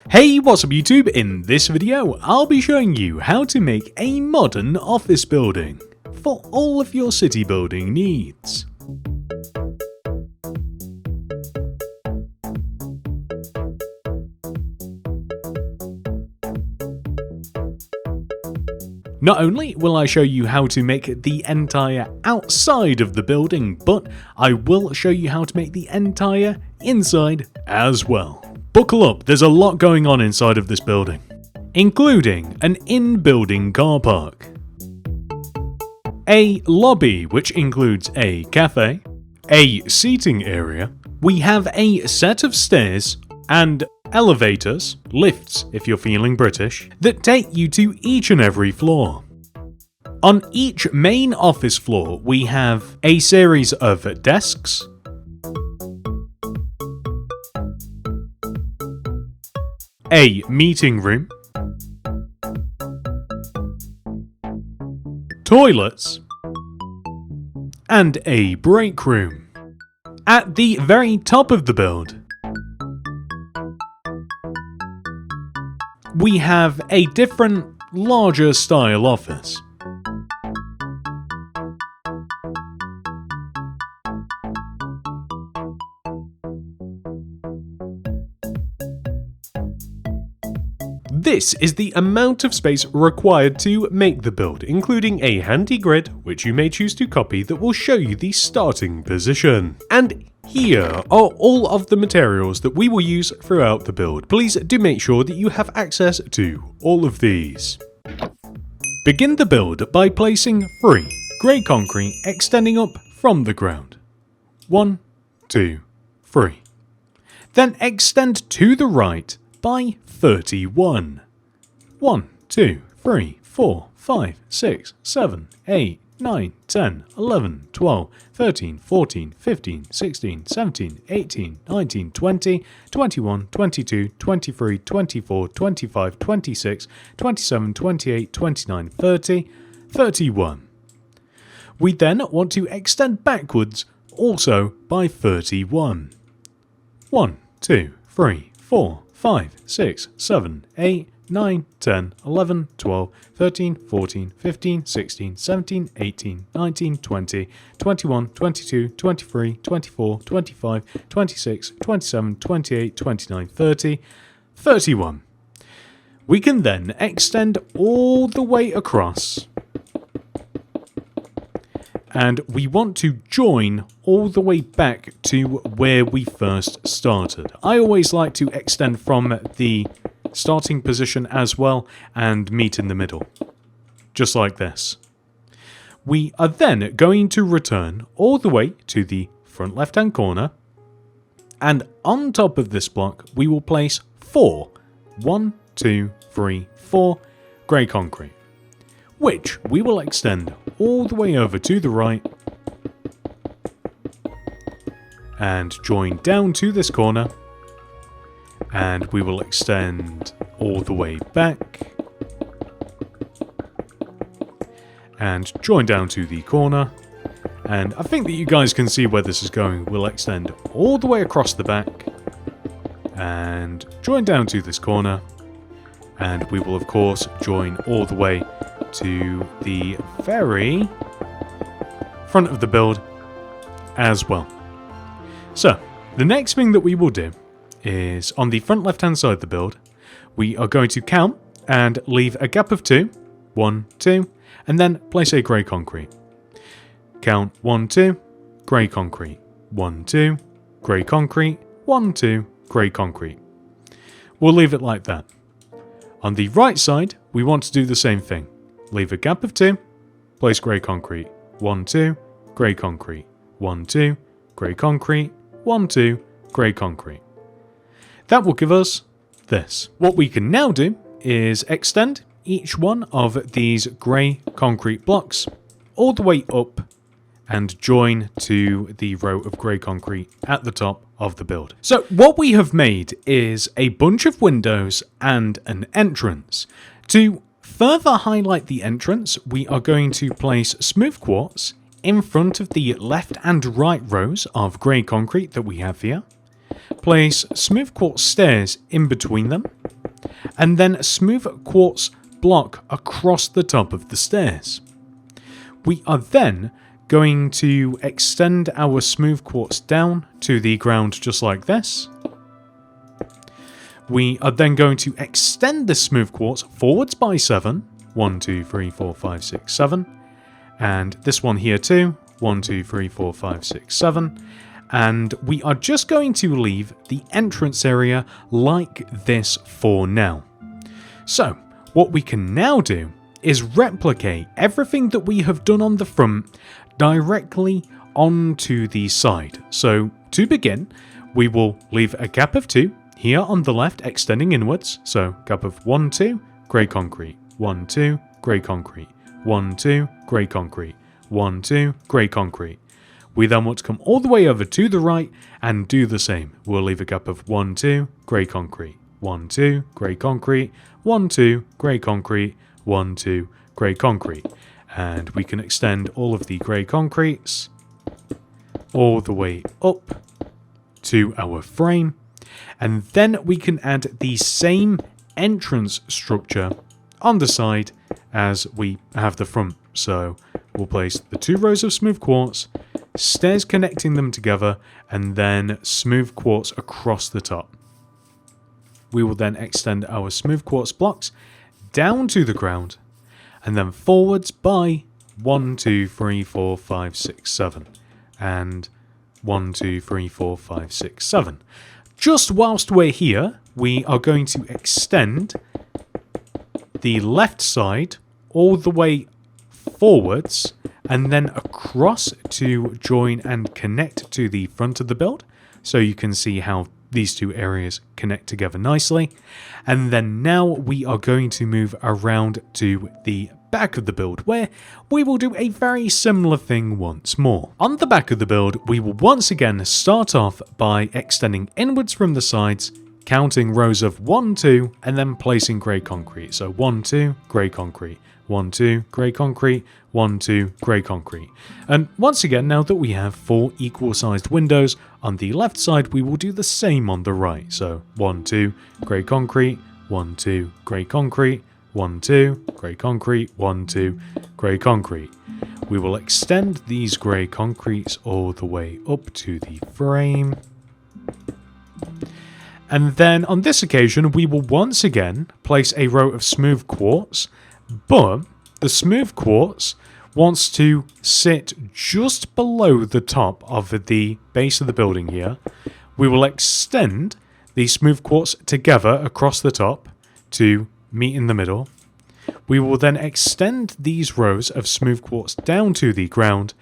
Hey, what's up YouTube? In this video, I'll be showing you how to make a modern office building for all of your city building needs. Not only will I show you how to make the entire outside of the building, but I will show you how to make the entire inside as well. Buckle up, there's a lot going on inside of this building, including an in-building car park, a lobby which includes a cafe, a seating area, we have a set of stairs and elevators, lifts if you're feeling British, that take you to each and every floor. On each main office floor we have a series of desks, a meeting room, toilets, and a break room. At the very top of the build, we have a different, larger style office. This is the amount of space required to make the build, including a handy grid, which you may choose to copy, that will show you the starting position. And here are all of the materials that we will use throughout the build. Please do make sure that you have access to all of these. Begin the build by placing 3 grey concrete extending up from the ground. 1, 2, 3. Then extend to the right by 31. 1, 2, 3, 4, 5, 6, 7, 8, 9, 10, 11, 12, 13, 14, 15, 16, 17, 18, 19, 20, 21, 22, 23, 24, 25, 26, 27, 28, 29, 30, 31. We then want to extend backwards also by 31. 1, 2, 3, 4, 5, 6, 7, 8, 9, 10, 11, 12, 13, 14, 15, 16, 17, 18, 19, 20, 21, 22, 23, 24, 25, 26, 27, 28, 29, 30, 31. We can then extend all the way across, and we want to join all the way back to where we first started. I always like to extend from the starting position as well and meet in the middle, just like this. We are then going to return all the way to the front left hand corner, and on top of this block we will place 4, 1, 2, 3, 4 grey concrete, which we will extend all the way over to the right and join down to this corner, and we will extend all the way back and join down to the corner, and I think that you guys can see where this is going. We'll extend all the way across the back and join down to this corner, and we will of course join all the way to the very front of the build as well. So the next thing that we will do is on the front left hand side of the build, we are going to count and leave a gap of 2, 1, 2, and then place a grey concrete. Count 1, 2, grey concrete, 1, 2, grey concrete, 1, 2, grey concrete. We'll leave it like that. On the right side, we want to do the same thing. Leave a gap of 2, place grey concrete, 1, 2, grey concrete, 1, 2, grey concrete, 1, 2, grey concrete. That will give us this. What we can now do is extend each one of these grey concrete blocks all the way up and join to the row of grey concrete at the top of the build. So what we have made is a bunch of windows and an entrance. To further highlight the entrance, we are going to place smooth quartz in front of the left and right rows of grey concrete that we have here. Place smooth quartz stairs in between them, and then a smooth quartz block across the top of the stairs. We are then going to extend our smooth quartz down to the ground just like this. We are then going to extend the smooth quartz forwards by 7. 1, 2, 3, 4, 5, 6, 7. And this one here too. 1, 2, 3, 4, 5, 6, 7. And we are just going to leave the entrance area like this for now. So, what we can now do is replicate everything that we have done on the front directly onto the side. So, to begin, we will leave a gap of 2 here on the left extending inwards. So, gap of 1, 2, grey concrete. 1, 2, grey concrete. 1, 2, grey concrete. 1, 2, grey concrete. We then want to come all the way over to the right and do the same. We'll leave a gap of 1, 2, grey concrete. 1, 2, grey concrete. 1, 2, grey concrete. 1, 2, grey concrete. And we can extend all of the grey concretes all the way up to our frame. And then we can add the same entrance structure on the side as we have the front. So we'll place the 2 rows of smooth quartz, stairs connecting them together, and then smooth quartz across the top. We will then extend our smooth quartz blocks down to the ground, and then forwards by 1, 2, 3, 4, 5, 6, 7. And 1, 2, 3, 4, 5, 6, 7. Just whilst we're here, we are going to extend the left side all the way forwards and then across to join and connect to the front of the build. So you can see how these 2 areas connect together nicely. And then now we are going to move around to the back of the build, where we will do a very similar thing once more. On the back of the build, we will once again start off by extending inwards from the sides, counting rows of 1, 2, and then placing grey concrete. So 1, 2, grey concrete. 1, 2, grey concrete. 1, 2, grey concrete. And once again, now that we have 4 equal sized windows on the left side, we will do the same on the right. So 1, 2, grey concrete. 1, 2, grey concrete. 1, 2, grey concrete. 1, 2, grey concrete. We will extend these grey concretes all the way up to the frame. And then on this occasion, we will once again place a row of smooth quartz, but the smooth quartz wants to sit just below the top of the base of the building here. We will extend the smooth quartz together across the top to meet in the middle. We will then extend these rows of smooth quartz down to the ground,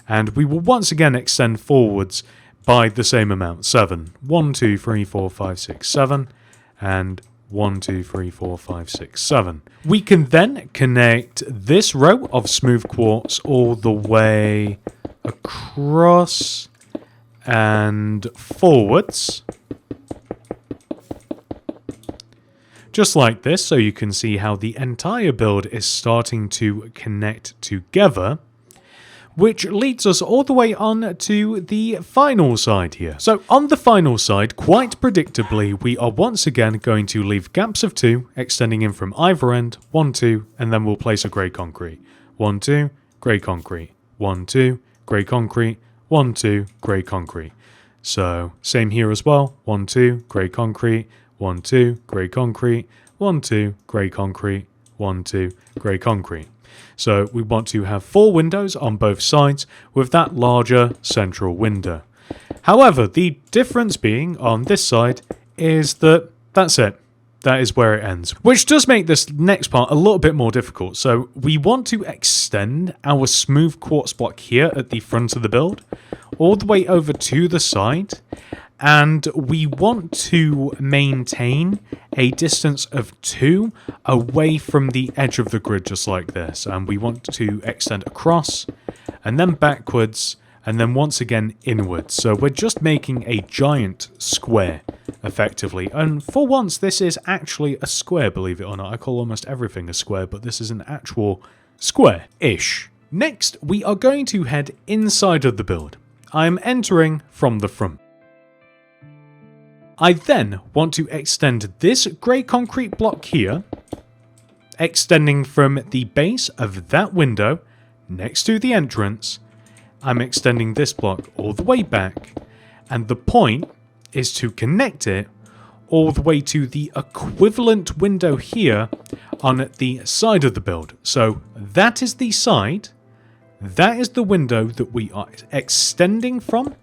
and we will once again extend forwards by the same amount, 7. 1, 2, 3, 4, 5, 6, 7, and 1, 2, 3, 4, 5, 6, 7. We can then connect this row of smooth quartz all the way across and forwards. Just like this, so you can see how the entire build is starting to connect together, which leads us all the way on to the final side here. So on the final side, quite predictably, we are once again going to leave gaps of 2 extending in from either end, 1, 2, and then we'll place a grey concrete. 1, 2, grey concrete. 1, 2, grey concrete. 1, 2, grey concrete. So same here as well. 1, 2, grey concrete. 1, 2, grey concrete. 1, 2, grey concrete. 1, 2, grey concrete. So we want to have 4 windows on both sides with that larger central window. However, the difference being on this side is that that's it. That is where it ends, which does make this next part a little bit more difficult. So we want to extend our smooth quartz block here at the front of the build all the way over to the side, and we want to maintain a distance of 2 away from the edge of the grid, just like this. And we want to extend across and then backwards and then once again inwards. So we're just making a giant square effectively. And for once, this is actually a square, believe it or not. I call almost everything a square, but this is an actual square-ish. Next, we are going to head inside of the build. I'm entering from the front. I then want to extend this grey concrete block here, extending from the base of that window next to the entrance. I'm extending this block all the way back, and the point is to connect it all the way to the equivalent window here on the side of the build. So that is the side, that is the window that we are extending from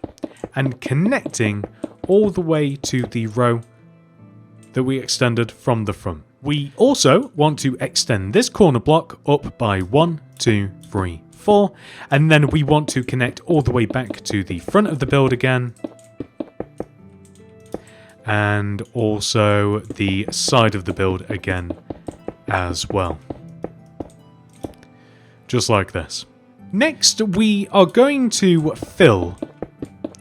and connecting all the way to the row that we extended from the front. We also want to extend this corner block up by 1, 2, 3, 4, and then we want to connect all the way back to the front of the build again, and also the side of the build again as well. Just like this. Next, we are going to fill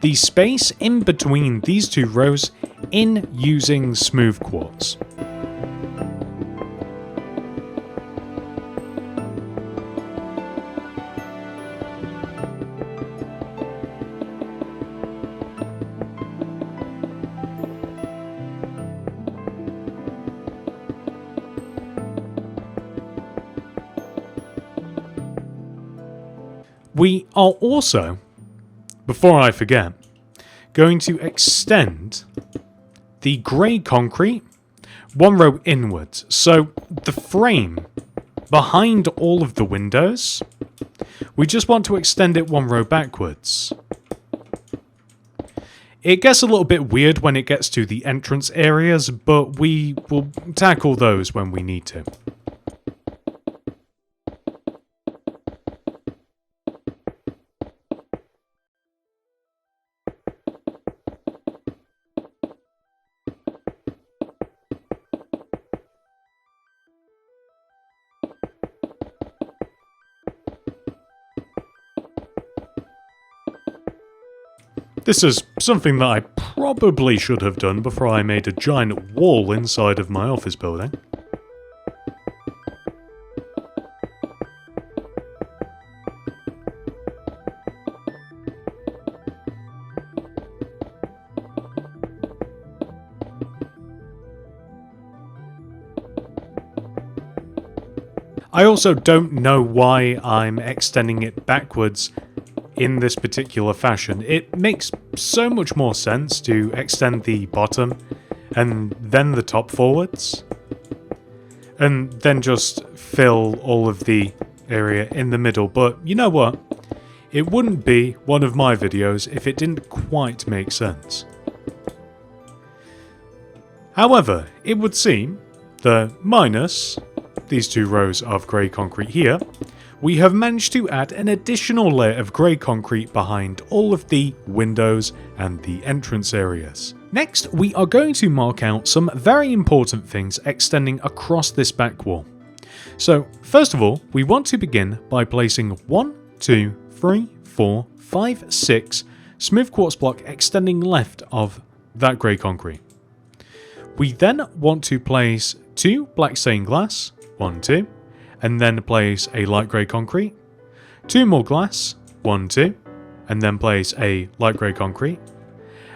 the space in between these two rows in using smooth quartz. We are also, before I forget, going to extend the grey concrete one row inwards. So the frame behind all of the windows, we just want to extend it one row backwards. It gets a little bit weird when it gets to the entrance areas, but we will tackle those when we need to. This is something that I probably should have done before I made a giant wall inside of my office building. I also don't know why I'm extending it backwards in this particular fashion. It makes so much more sense to extend the bottom and then the top forwards, and then just fill all of the area in the middle. But you know what? It wouldn't be one of my videos if it didn't quite make sense. However, it would seem that minus these two rows of grey concrete here, we have managed to add an additional layer of grey concrete behind all of the windows and the entrance areas. Next, we are going to mark out some very important things extending across this back wall. So, first of all, we want to begin by placing 1, 2, 3, 4, 5, 6 smooth quartz block extending left of that grey concrete. We then want to place 2 black stained glass, 1, 2, and then place a light grey concrete, 2 more glass, 1, 2, and then place a light grey concrete,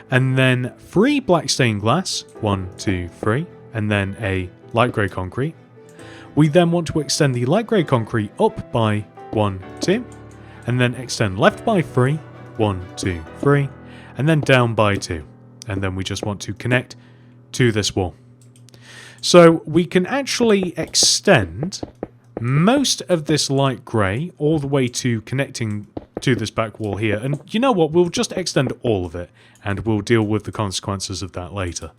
and then 3 black stained glass, 1, 2, 3, and then a light grey concrete. We then want to extend the light grey concrete up by 1, 2, and then extend left by 3, 1, 2, 3, and then down by 2. And then we just want to connect to this wall. So we can actually extend most of this light grey all the way to connecting to this back wall here. And you know what? We'll just extend all of it, and we'll deal with the consequences of that later.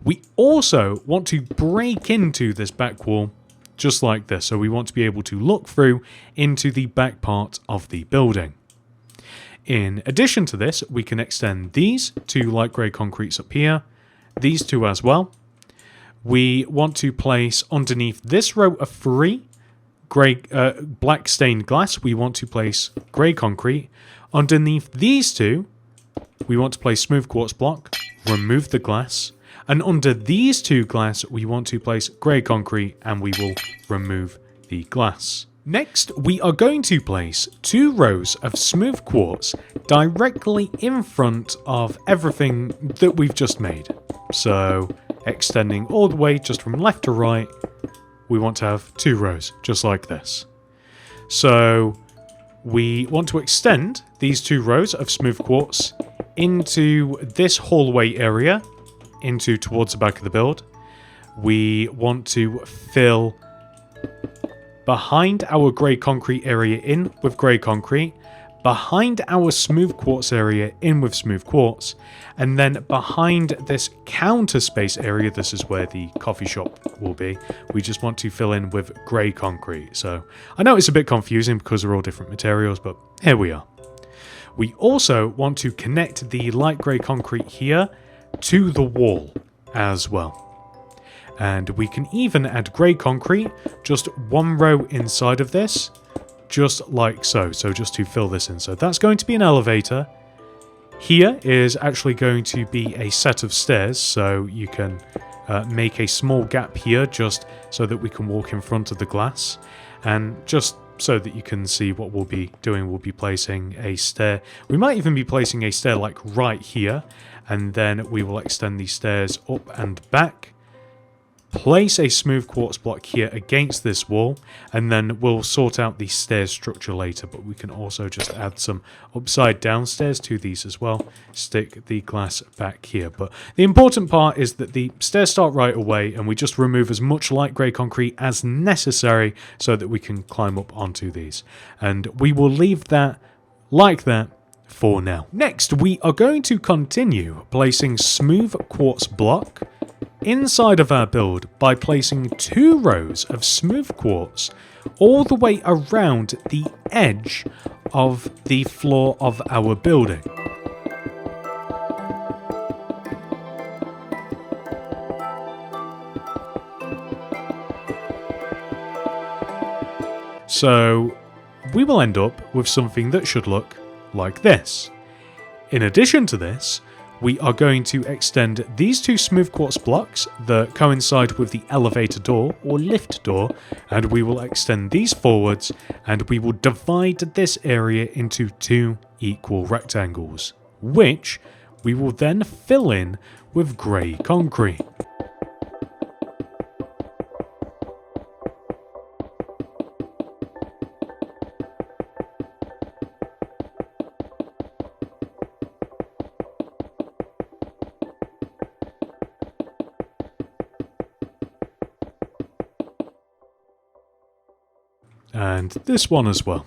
We also want to break into this back wall just like this. So we want to be able to look through into the back part of the building. In addition to this, we can extend these 2 light grey concretes up here, these 2 as well. We want to place underneath this row of 3 black stained glass, we want to place grey concrete. Underneath these 2, we want to place smooth quartz block, remove the glass, and under these 2 glass, we want to place grey concrete, and we will remove the glass. Next, we are going to place 2 rows of smooth quartz directly in front of everything that we've just made. So, extending all the way just from left to right, we want to have 2 rows, just like this. So, we want to extend these 2 rows of smooth quartz into this hallway area, into towards the back of the build. We want to fill behind our grey concrete area in with grey concrete, behind our smooth quartz area in with smooth quartz, and then behind this counter space area, this is where the coffee shop will be, we just want to fill in with grey concrete. So I know it's a bit confusing because they're all different materials, but here we are. We also want to connect the light grey concrete here to the wall as well. And we can even add grey concrete, just 1 row inside of this, just like so. So just to fill this in. So that's going to be an elevator. Here is actually going to be a set of stairs, so you can make a small gap here just so that we can walk in front of the glass. And just so that you can see what we'll be doing, we'll be placing a stair. We might even be placing a stair like right here, and then we will extend these stairs up and back. Place a smooth quartz block here against this wall, and then we'll sort out the stairs structure later, but we can also just add some upside down stairs to these as well. Stick the glass back here. But the important part is that the stairs start right away, and we just remove as much light grey concrete as necessary so that we can climb up onto these. And we will leave that like that for now. Next, we are going to continue placing smooth quartz block inside of our build by placing 2 rows of smooth quartz all the way around the edge of the floor of our building. So we will end up with something that should look like this. In addition to this, we are going to extend these 2 smooth quartz blocks that coincide with the elevator door or lift door, and we will extend these forwards, and we will divide this area into 2 equal rectangles, which we will then fill in with grey concrete. And this one as well.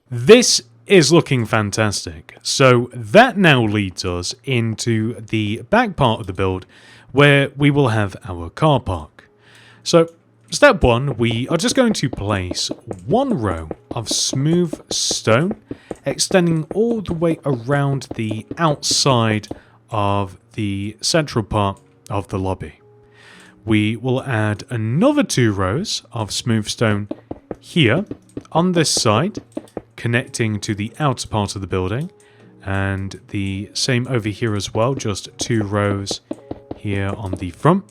This is looking fantastic. So that now leads us into the back part of the build where we will have our car park. So step 1, we are just going to place 1 row of smooth stone, extending all the way around the outside of the central part of the lobby. We will add another 2 rows of smooth stone here on this side, connecting to the outer part of the building, and the same over here as well, just 2 rows here on the front.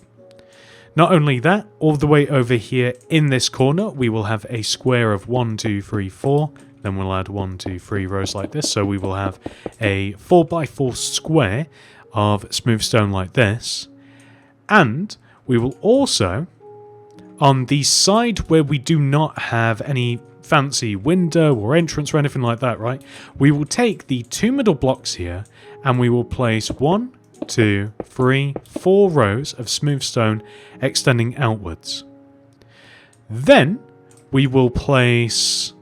Not only that, all the way over here in this corner, we will have a square of 1, 2, 3, 4. Then we'll add 1, 2, 3 rows like this. So we will have a 4x4 square of smooth stone like this. And we will also, on the side where we do not have any fancy window or entrance or anything like that, right? We will take the 2 middle blocks here and we will place 1, 2, 3, 4 rows of smooth stone extending outwards. Then we will place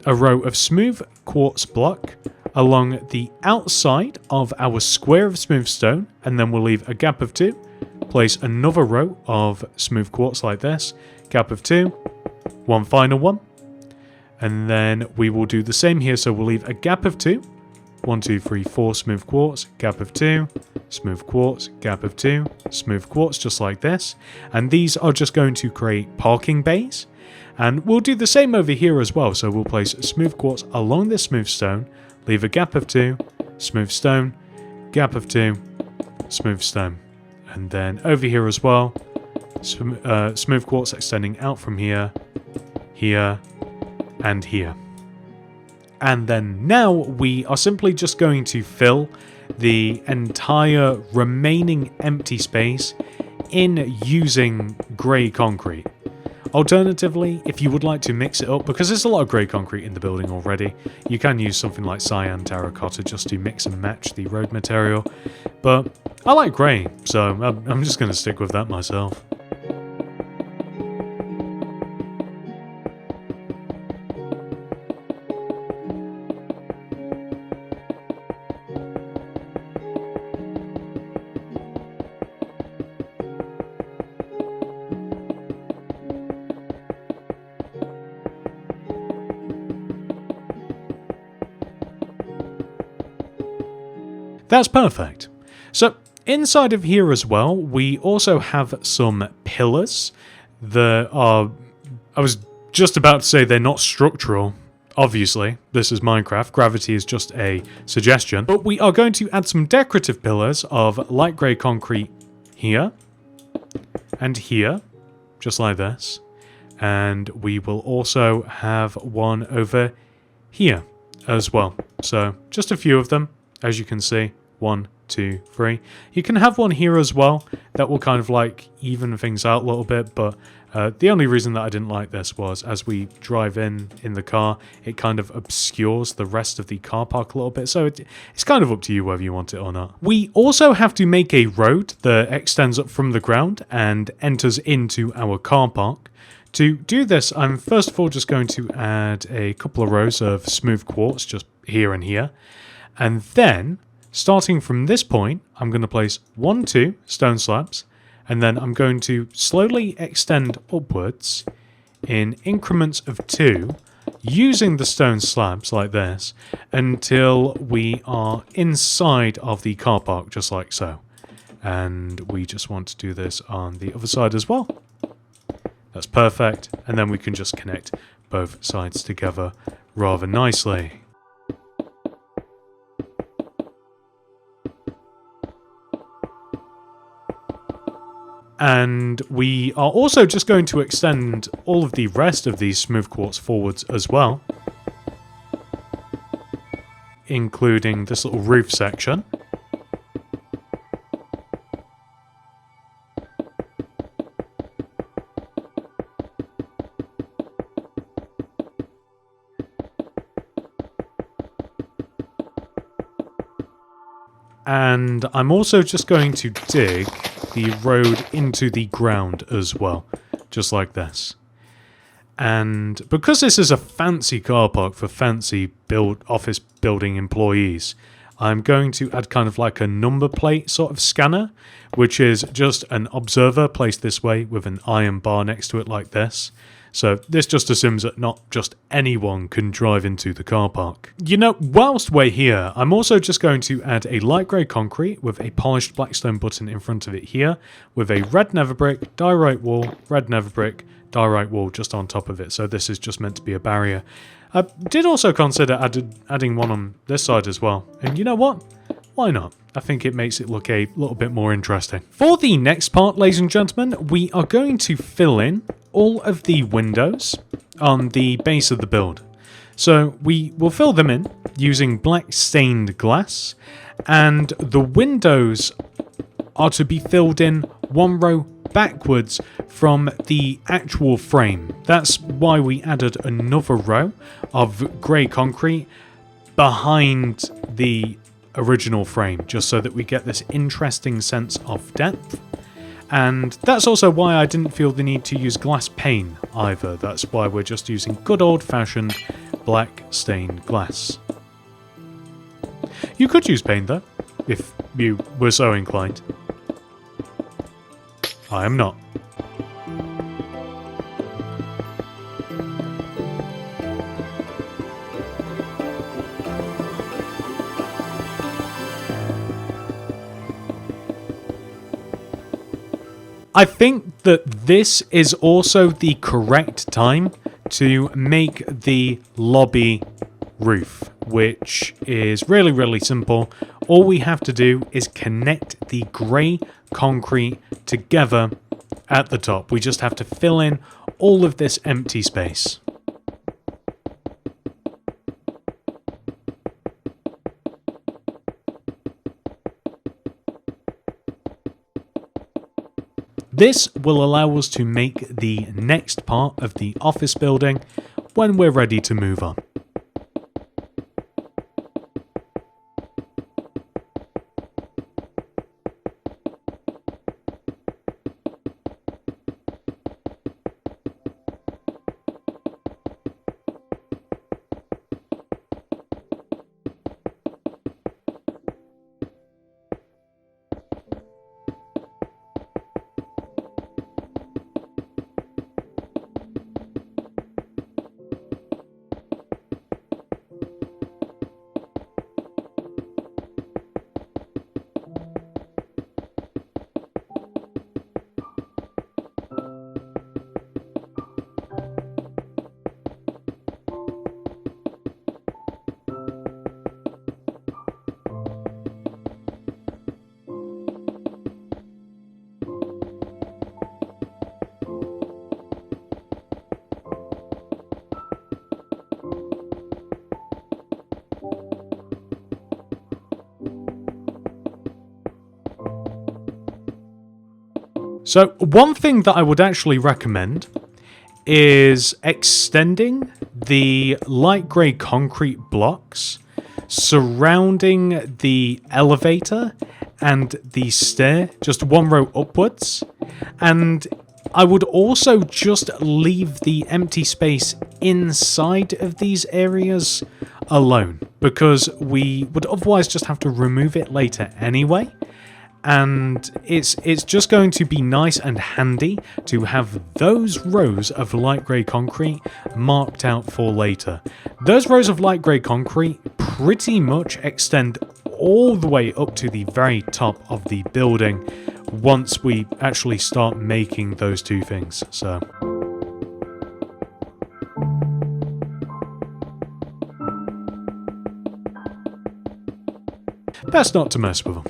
a row of smooth quartz block along the outside of our square of smooth stone, and then we'll leave a gap of 2, place another row of smooth quartz like this, gap of 2, one final one, and then we will do the same here, so we'll leave a gap of 2, 1, 2, 3, 4 smooth quartz, gap of 2, smooth quartz, gap of 2, smooth quartz, just like this. And these are just going to create parking bays. And we'll do the same over here as well. So we'll place smooth quartz along this smooth stone, leave a gap of 2, smooth stone, gap of 2, smooth stone. And then over here as well, smooth quartz extending out from here, here, and here. And then now we are simply just going to fill the entire remaining empty space in using grey concrete. Alternatively, if you would like to mix it up, because there's a lot of grey concrete in the building already, you can use something like cyan terracotta just to mix and match the road material. But I like grey, so I'm just going to stick with that myself. That's perfect. So inside of here as well, we also have some pillars that are, I was just about to say they're not structural. Obviously, this is Minecraft. Gravity is just a suggestion. But we are going to add some decorative pillars of light grey concrete here and here, just like this. And we will also have one over here as well. So just a few of them. As you can see, 1, 2, 3. You can have one here as well. That will kind of like even things out a little bit, but the only reason that I didn't like this was as we drive in the car, it kind of obscures the rest of the car park a little bit, so it's kind of up to you whether you want it or not. We also have to make a road that extends up from the ground and enters into our car park. To do this, I'm first of all just going to add a couple of rows of smooth quartz just here and here. And then, starting from this point, I'm going to place 1, 2 stone slabs, and then I'm going to slowly extend upwards in increments of 2, using the stone slabs like this, until we are inside of the car park, just like so. And we just want to do this on the other side as well. That's perfect, and then we can just connect both sides together rather nicely. And we are also just going to extend all of the rest of these smooth quartz forwards as well, including this little roof section. And I'm also just going to dig the road into the ground as well, just like this. And because this is a fancy car park for fancy office building employees, I'm going to add kind of like a number plate sort of scanner, which is just an observer placed this way with an iron bar next to it like this. So this just assumes that not just anyone can drive into the car park. You know, whilst we're here, I'm also just going to add a light grey concrete with a polished blackstone button in front of it here, with a red nether brick, diorite wall, red nether brick, diorite wall just on top of it. So this is just meant to be a barrier. I did also consider adding one on this side as well. And you know what? Why not? I think it makes it look a little bit more interesting. For the next part, ladies and gentlemen, we are going to fill in all of the windows on the base of the build. So we will fill them in using black stained glass, and the windows are to be filled in one row backwards from the actual frame. That's why we added another row of grey concrete behind the original frame, just so that we get this interesting sense of depth. And that's also why I didn't feel the need to use glass pane either. That's why we're just using good old-fashioned black stained glass. You could use pane though, if you were so inclined. I am not. I think that this is also the correct time to make the lobby roof, which is really, really simple. All we have to do is connect the grey concrete together at the top. We just have to fill in all of this empty space. This will allow us to make the next part of the office building when we're ready to move on. So one thing that I would actually recommend is extending the light grey concrete blocks surrounding the elevator and the stair, just one row upwards. And I would also just leave the empty space inside of these areas alone, because we would otherwise just have to remove it later anyway. And it's just going to be nice and handy to have those rows of light grey concrete marked out for later. Those rows of light grey concrete pretty much extend all the way up to the very top of the building once we actually start making those two things. So best not to mess with them.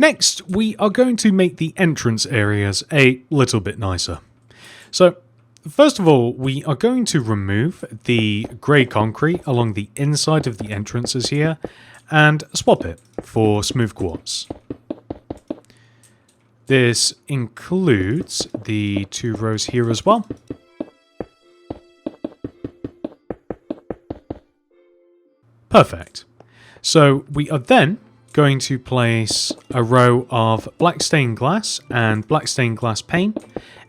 Next, we are going to make the entrance areas a little bit nicer. So, first of all, we are going to remove the grey concrete along the inside of the entrances here and swap it for smooth quartz. This includes the 2 rows here as well. Perfect. So we are then going to place a row of black stained glass and black stained glass pane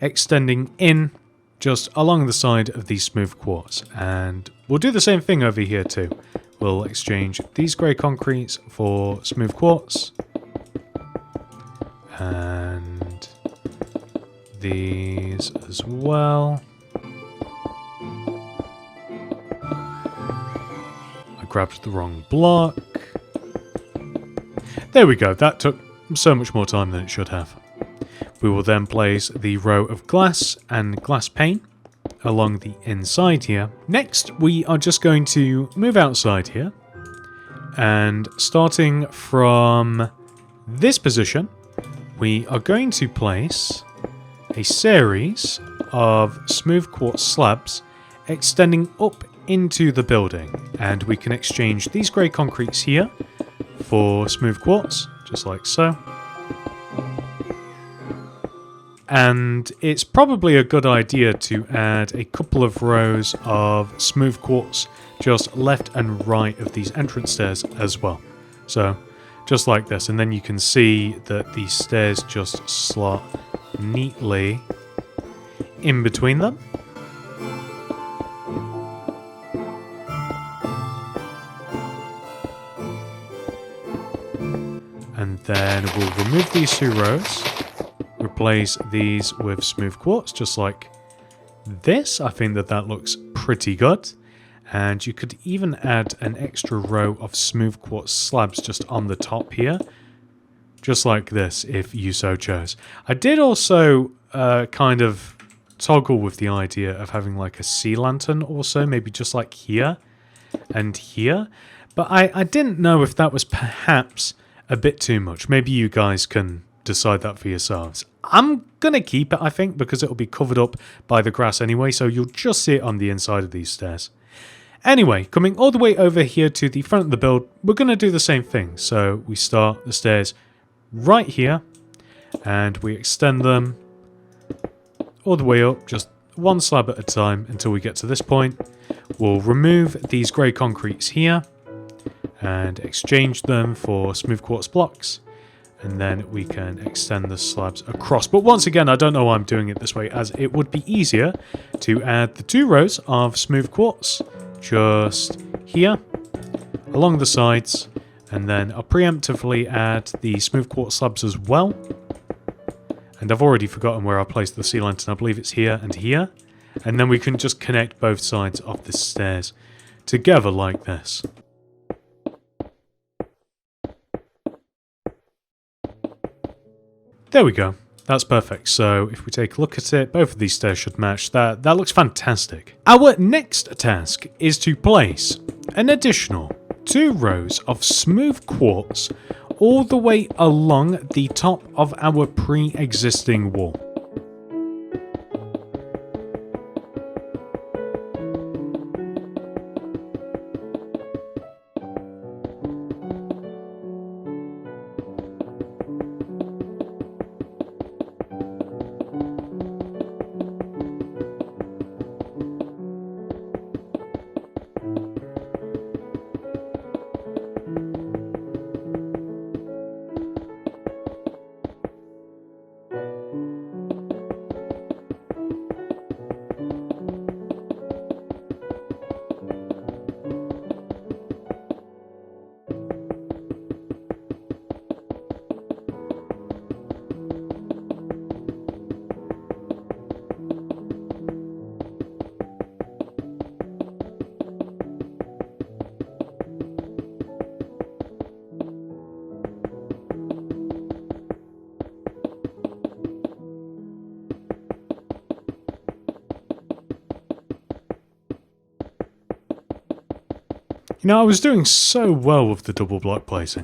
extending in just along the side of the smooth quartz, and we'll do the same thing over here too. We'll exchange these grey concretes for smooth quartz and these as well. I grabbed the wrong block. There we go, that took so much more time than it should have. We will then place the row of glass and glass pane along the inside here. Next, we are just going to move outside here, and starting from this position, we are going to place a series of smooth quartz slabs extending up into the building, and we can exchange these grey concretes here for smooth quartz, just like so. And it's probably a good idea to add a couple of rows of smooth quartz just left and right of these entrance stairs as well. So, just like this, and then you can see that these stairs just slot neatly in between them. And then we'll remove these 2 rows, replace these with smooth quartz, just like this. I think that looks pretty good. And you could even add an extra row of smooth quartz slabs just on the top here. Just like this, if you so chose. I did also kind of toggle with the idea of having like a sea lantern also, maybe just like here and here. But I didn't know if that was perhaps a bit too much. Maybe you guys can decide that for yourselves. I'm going to keep it, I think, because it'll be covered up by the grass anyway, so you'll just see it on the inside of these stairs. Anyway, coming all the way over here to the front of the build, we're going to do the same thing. So we start the stairs right here, and we extend them all the way up, just one slab at a time until we get to this point. We'll remove these grey concretes here and exchange them for smooth quartz blocks, and then we can extend the slabs across. But once again, I don't know why I'm doing it this way, as it would be easier to add the 2 rows of smooth quartz just here along the sides, and then I'll preemptively add the smooth quartz slabs as well. And I've already forgotten where I placed the sea lantern. I believe it's here and here, and then we can just connect both sides of the stairs together like this. There we go. That's perfect. So if we take a look at it, both of these stairs should match. That looks fantastic. Our next task is to place an additional 2 rows of smooth quartz all the way along the top of our pre-existing wall. You know, I was doing so well with the double block placing.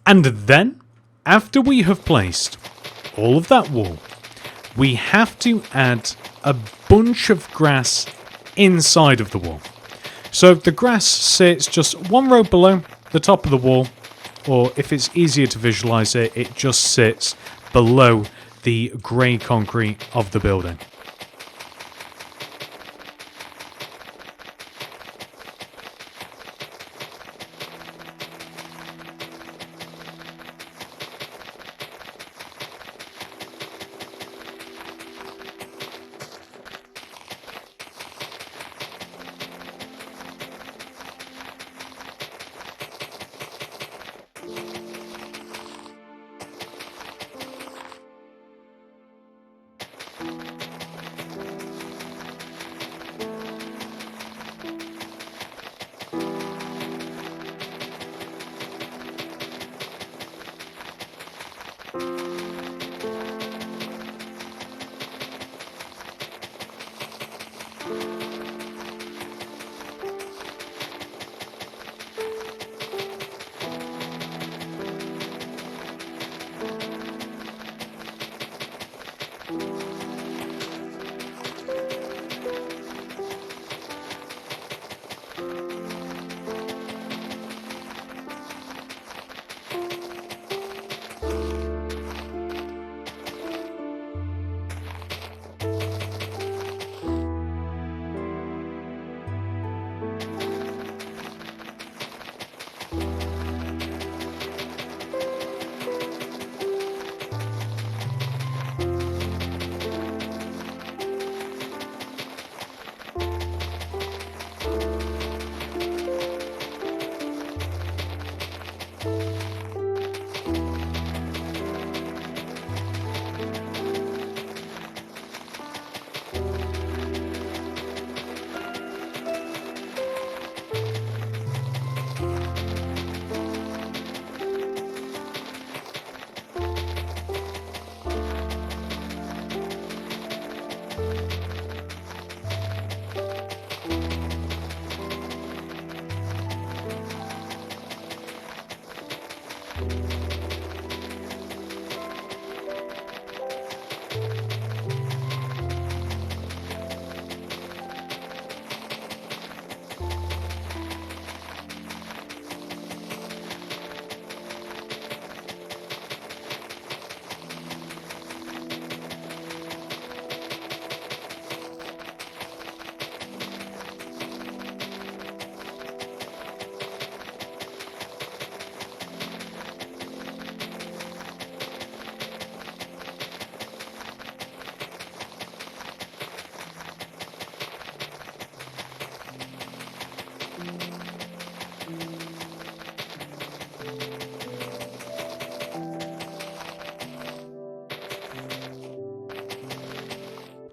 And then, after we have placed all of that wall, we have to add a bunch of grass inside of the wall. So the grass sits just 1 row below the top of the wall, or if it's easier to visualize it, it just sits below the grey concrete of the building.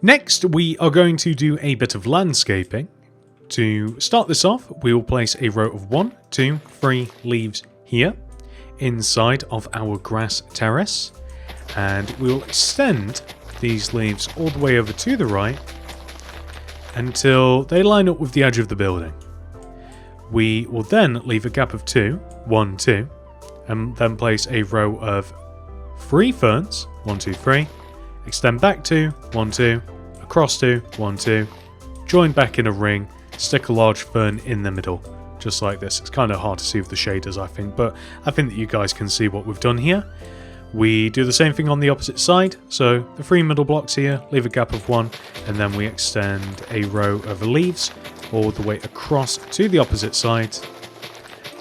Next, we are going to do a bit of landscaping. To start this off, we will place a row of 1, 2, 3 leaves here inside of our grass terrace, and we will extend these leaves all the way over to the right until they line up with the edge of the building. We will then leave a gap of 2, 1, 2, and then place a row of 3 ferns, 1, 2, 3, extend back 2, 1, 2, across 2, 1, 2, join back in a ring, stick a large fern in the middle, just like this. It's kind of hard to see with the shaders, I think, but I think that you guys can see what we've done here. We do the same thing on the opposite side, so the 3 middle blocks here, leave a gap of 1, and then we extend a row of leaves all the way across to the opposite side,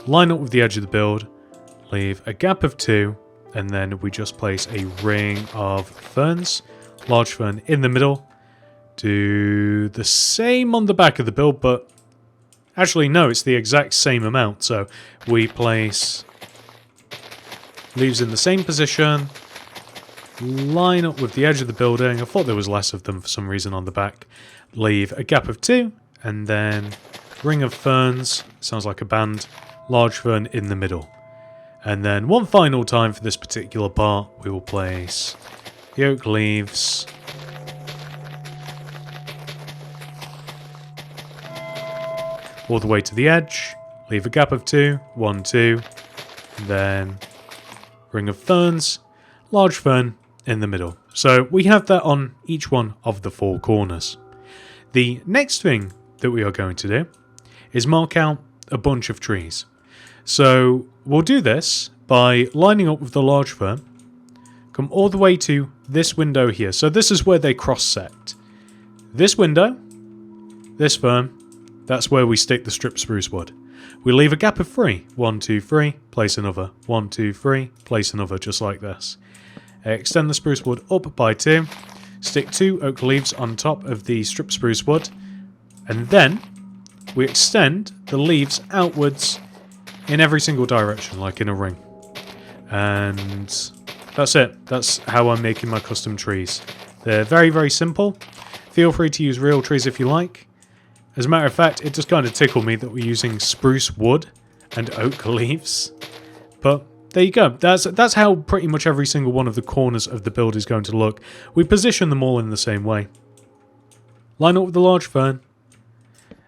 line up with the edge of the build, leave a gap of 2, and then we just place a ring of ferns, large fern in the middle. Do the same on the back of the build, but actually no, it's the exact same amount. So we place leaves in the same position, line up with the edge of the building. I thought there was less of them for some reason on the back. Leave a gap of 2, and then ring of ferns, sounds like a band, large fern in the middle. And then one final time for this particular part, we will place the oak leaves all the way to the edge, leave a gap of 2, 1, 2, then ring of ferns, large fern in the middle. So we have that on each one of the 4 corners. The next thing that we are going to do is mark out a bunch of trees. So we'll do this by lining up with the large fern, come all the way to this window here. So this is where they cross-sect. This window, this fern, that's where we stick the strip spruce wood. We leave a gap of 3. 1, 2, 3, place another. 1, 2, 3, place another, just like this. Extend the spruce wood up by 2. Stick 2 oak leaves on top of the strip spruce wood. And then we extend the leaves outwards in every single direction, like in a ring. And that's it. That's how I'm making my custom trees. They're very, very simple. Feel free to use real trees if you like. As a matter of fact, it just kind of tickled me that we're using spruce wood and oak leaves. But there you go. That's how pretty much every single one of the corners of the build is going to look. We position them all in the same way. Line up with the large fern.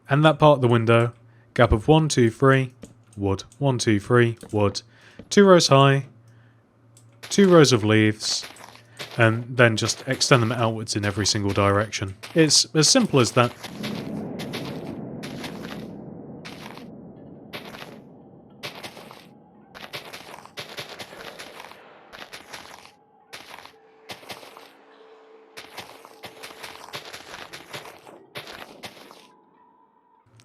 And that part of the window. Gap of 1, 2, 3, wood. 1, 2, 3, wood. 2 rows high. 2 rows of leaves. And then just extend them outwards in every single direction. It's as simple as that.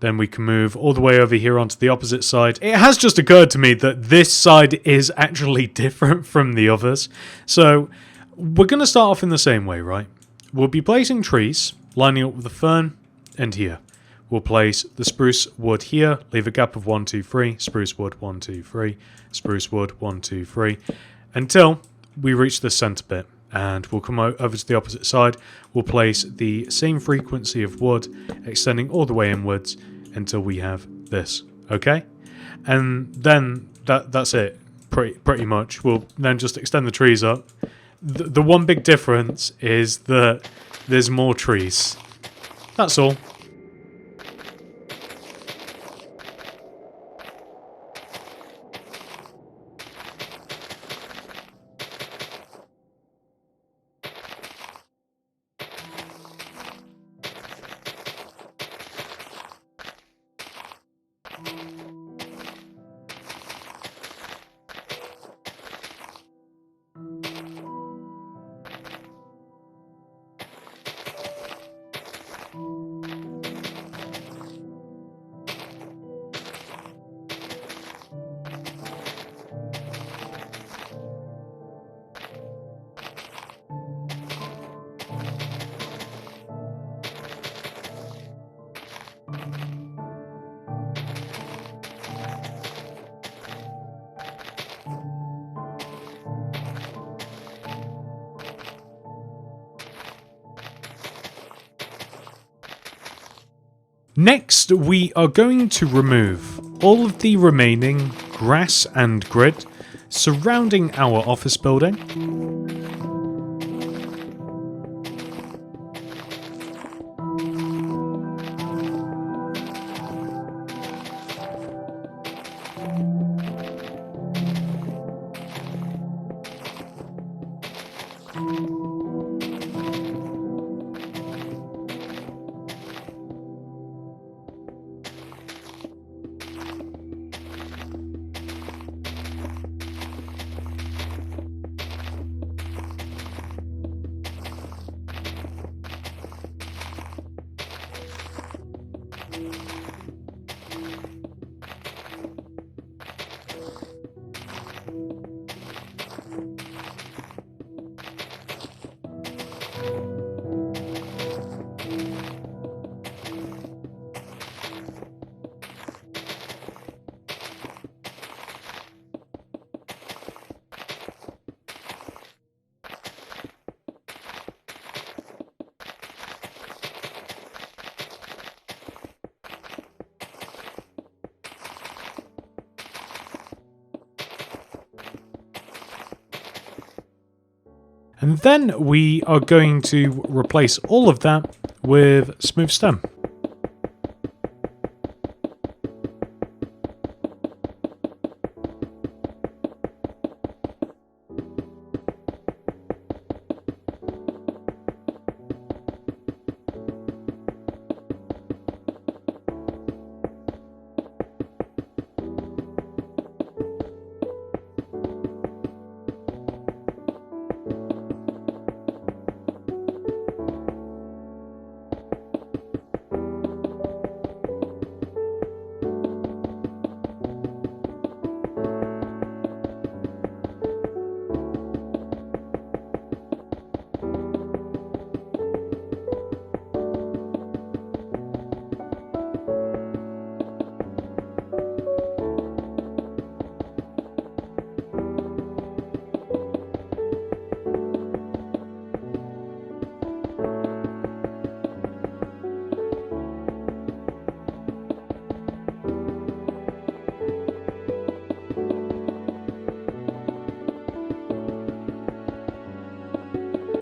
Then we can move all the way over here onto the opposite side. It has just occurred to me that this side is actually different from the others. So we're going to start off in the same way, right? We'll be placing trees, lining up with the fern, and here. We'll place the spruce wood here, leave a gap of 1, 2, 3, spruce wood, 1, 2, 3, spruce wood, 1, 2, 3, until we reach the center bit. And we'll come over to the opposite side. We'll place the same frequency of wood, extending all the way inwards until we have this. Okay? And then that's it. Pretty much. We'll then just extend the trees up. The one big difference is that there's more trees. That's all. Next, we are going to remove all of the remaining grass and grid surrounding our office building. And then we are going to replace all of that with smooth stem.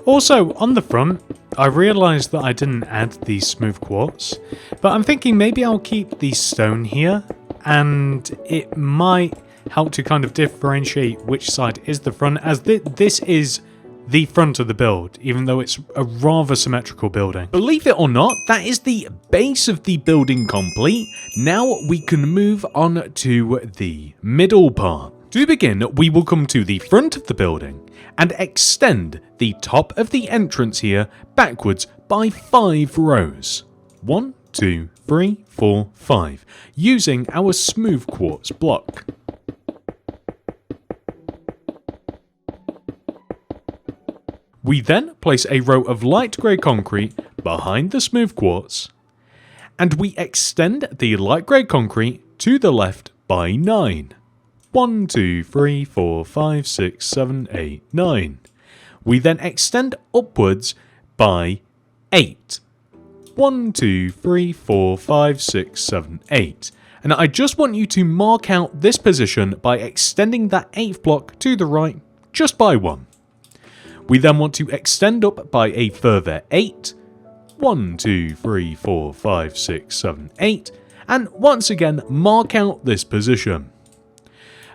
Also, on the front, I realised that I didn't add the smooth quartz, but I'm thinking maybe I'll keep the stone here, and it might help to kind of differentiate which side is the front, as this is the front of the build, even though it's a rather symmetrical building. Believe it or not, that is the base of the building complete. Now we can move on to the middle part. To begin, we will come to the front of the building and extend the top of the entrance here backwards by 5 rows. 1, 2, 3, 4, 5, using our smooth quartz block. We then place a row of light grey concrete behind the smooth quartz, and we extend the light grey concrete to the left by 9. 1, 2, 3, 4, 5, 6, 7, 8, 9. We then extend upwards by 8. 1, 2, 3, 4, 5, 6, 7, 8. And I just want you to mark out this position by extending that 8th block to the right just by 1. We then want to extend up by a further 8. 1, 2, 3, 4, 5, 6, 7, 8. And once again, mark out this position.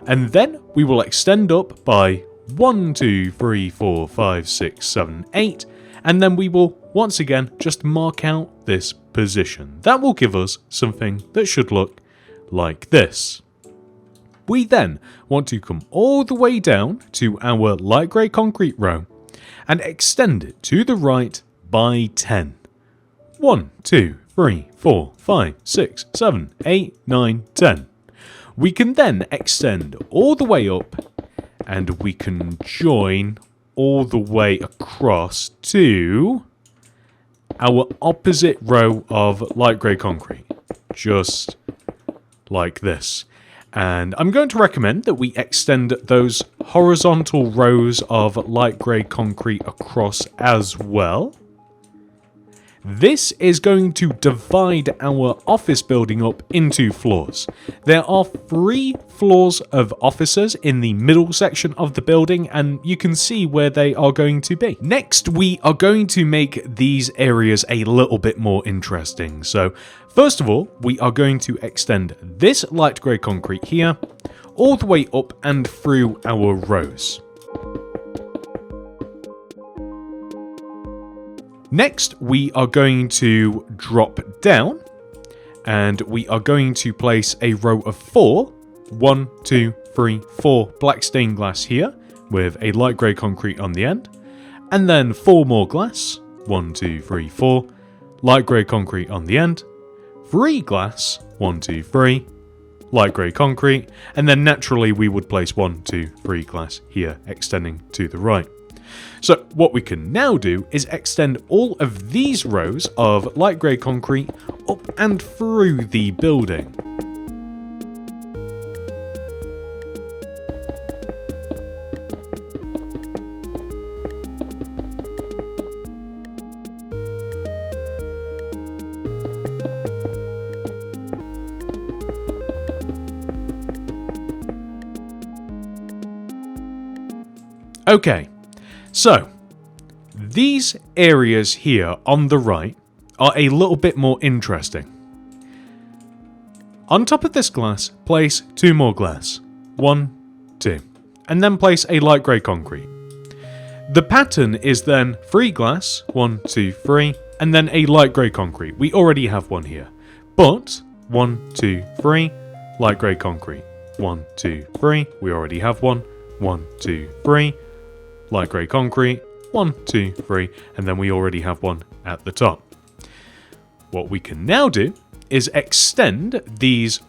And then we will extend up by 1, 2, 3, 4, 5, 6, 7, 8. And then we will once again just mark out this position. That will give us something that should look like this. We then want to come all the way down to our light grey concrete row and extend it to the right by 10. 1, 2, 3, 4, 5, 6, 7, 8, 9, 10. We can then extend all the way up and we can join all the way across to our opposite row of light grey concrete, just like this. And I'm going to recommend that we extend those horizontal rows of light grey concrete across as well. This is going to divide our office building up into floors. There are 3 floors of offices in the middle section of the building, and you can see where they are going to be. Next, we are going to make these areas a little bit more interesting. So, first of all, we are going to extend this light grey concrete here, all the way up and through our rows. Next, we are going to drop down and we are going to place a row of 4, 1, 2, 3, 4 black stained glass here with a light grey concrete on the end, and then 4 more glass, 1, 2, 3, 4, light grey concrete on the end, 3 glass, 1, 2, 3, light grey concrete, and then naturally we would place 1, 2, 3 glass here extending to the right. So what we can now do is extend all of these rows of light grey concrete up and through the building. Okay. So, these areas here on the right are a little bit more interesting. On top of this glass, place 2 more glass. 1, 2. And then place a light grey concrete. The pattern is then 3 glass, 1, 2, 3, and then a light grey concrete. We already have one here. But, 1, 2, 3, light grey concrete. 1, 2, 3, we already have one. 1, 2, 3. Light grey concrete, 1, 2, 3, and then we already have one at the top. What we can now do is extend these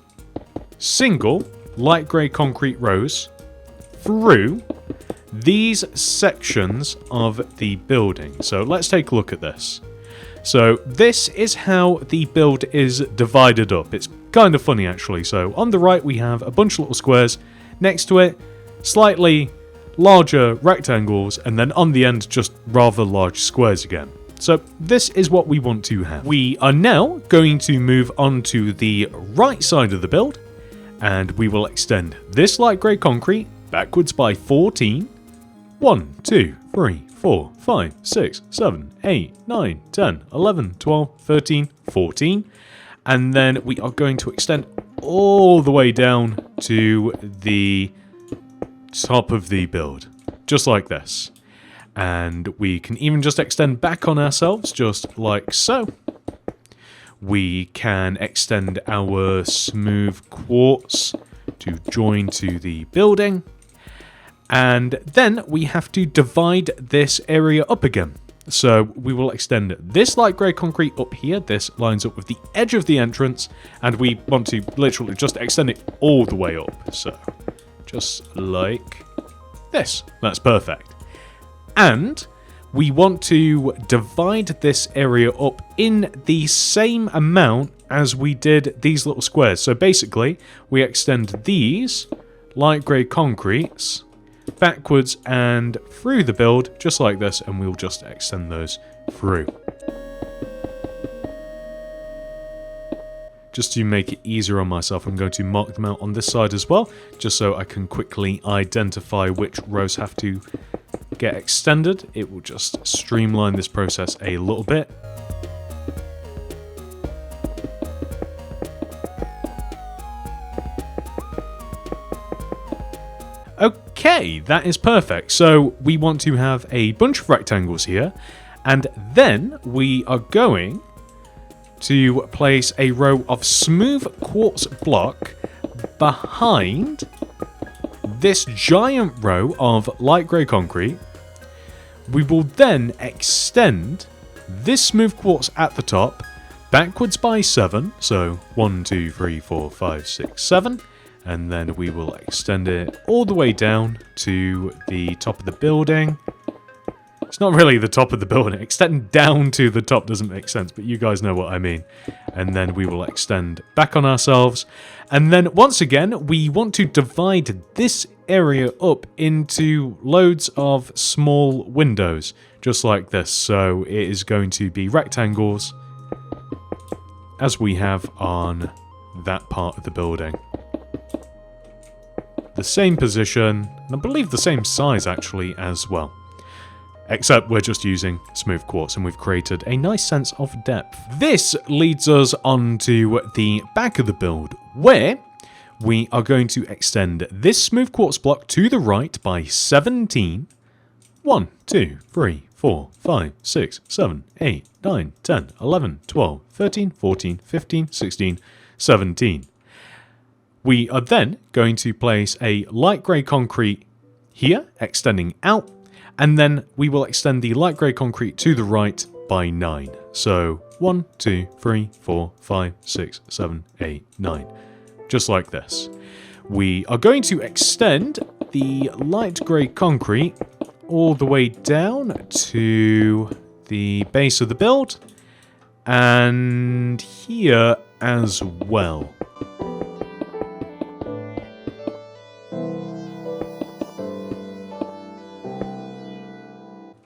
single light grey concrete rows through these sections of the building. So let's take a look at this. So this is how the build is divided up. It's kind of funny actually. So on the right we have a bunch of little squares. Next to it, slightly larger rectangles, and then on the end just rather large squares again. So this is what we want to have. We are now going to move on to the right side of the build, and we will extend this light grey concrete backwards by 14. 1, 2, 3, 4, 5, 6, 7, 8, 9, 10, 11, 12, 13, 14. And then we are going to extend all the way down to the top of the build, just like this. And we can even just extend back on ourselves, just like so. We can extend our smooth quartz to join to the building. And then we have to divide this area up again. So we will extend this light grey concrete up here. This lines up with the edge of the entrance, and we want to literally just extend it all the way up. So just like this. That's perfect. And we want to divide this area up in the same amount as we did these little squares. So basically, we extend these light grey concretes backwards and through the build, just like this, and we'll just extend those through. Just to make it easier on myself, I'm going to mark them out on this side as well, just so I can quickly identify which rows have to get extended. It will just streamline this process a little bit. Okay, that is perfect. So we want to have a bunch of rectangles here, and then we are going to place a row of smooth quartz block behind this giant row of light grey concrete. We will then extend this smooth quartz at the top backwards by 7. So 1, 2, 3, 4, 5, 6, 7. And then we will extend it all the way down to the top of the building. It's not really the top of the building. Extend down to the top doesn't make sense, but you guys know what I mean. And then we will extend back on ourselves. And then once again, we want to divide this area up into loads of small windows, just like this. So it is going to be rectangles, as we have on that part of the building. The same position, and I believe the same size actually as well. Except we're just using smooth quartz and we've created a nice sense of depth. This leads us onto the back of the build, where we are going to extend this smooth quartz block to the right by 17. 1, 2, 3, 4, 5, 6, 7, 8, 9, 10, 11, 12, 13, 14, 15, 16, 17. We are then going to place a light grey concrete here, extending out. And then we will extend the light grey concrete to the right by 9. So 1, 2, 3, 4, 5, 6, 7, 8, 9. Just like this. We are going to extend the light grey concrete all the way down to the base of the build. And here as well.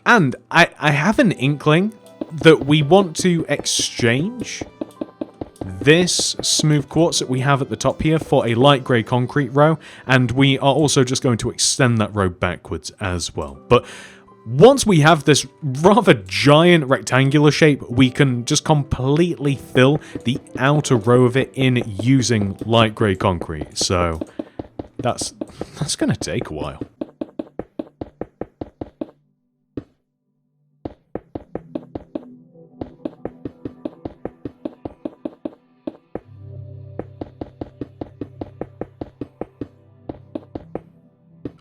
And I have an inkling that we want to exchange this smooth quartz that we have at the top here for a light grey concrete row, and we are also just going to extend that row backwards as well. But once we have this rather giant rectangular shape, we can just completely fill the outer row of it in using light grey concrete. So that's going to take a while.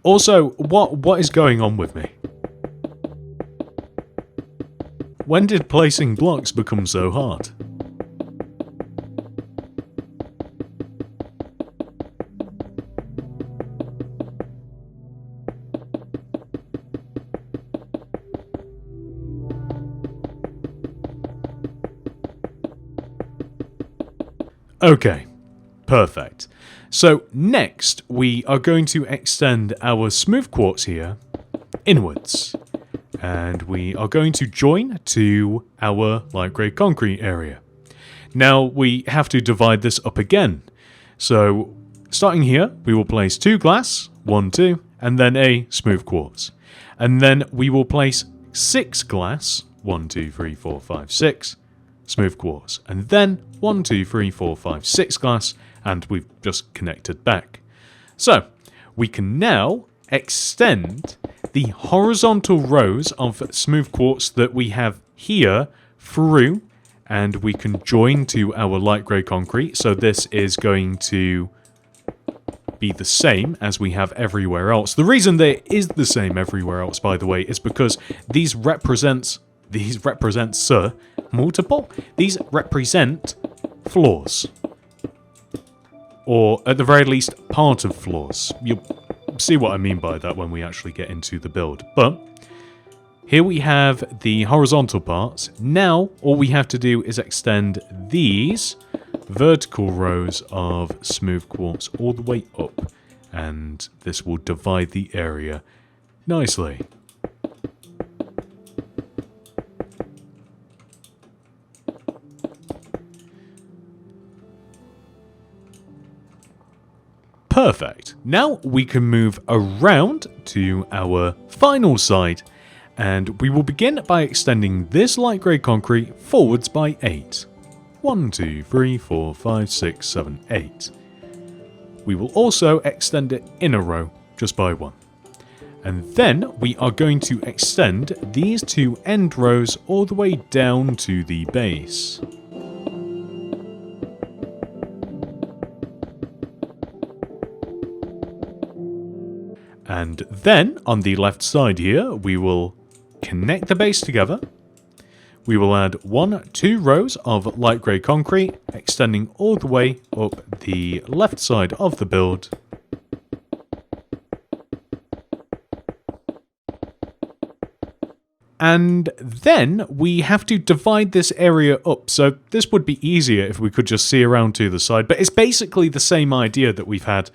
Also, what is going on with me? When did placing blocks become so hard? Okay, perfect. So next, we are going to extend our smooth quartz here inwards. And we are going to join to our light grey concrete area. Now we have to divide this up again. So starting here, we will place 2 glass, 1, 2, and then a smooth quartz. And then we will place 6 glass, 1, 2, 3, 4, 5, 6, smooth quartz. And then 1, 2, 3, 4, 5, 6 glass, and we've just connected back. So we can now extend the horizontal rows of smooth quartz that we have here through, and we can join to our light grey concrete. So this is going to be the same as we have everywhere else. The reason that it is the same everywhere else, by the way, is because these represent floors. Or, at the very least, part of floors. You'll see what I mean by that when we actually get into the build. But, here we have the horizontal parts. Now, all we have to do is extend these vertical rows of smooth quartz all the way up. And this will divide the area nicely. Perfect. Now we can move around to our final side, and we will begin by extending this light grey concrete forwards by 8. 1, 2, 3, 4, 5, 6, 7, 8. We will also extend it in a row just by 1. And then we are going to extend these 2 end rows all the way down to the base. And then on the left side here, we will connect the base together. We will add 2 rows of light grey concrete, extending all the way up the left side of the build. And then we have to divide this area up. So this would be easier if we could just see around to the side. But it's basically the same idea that we've had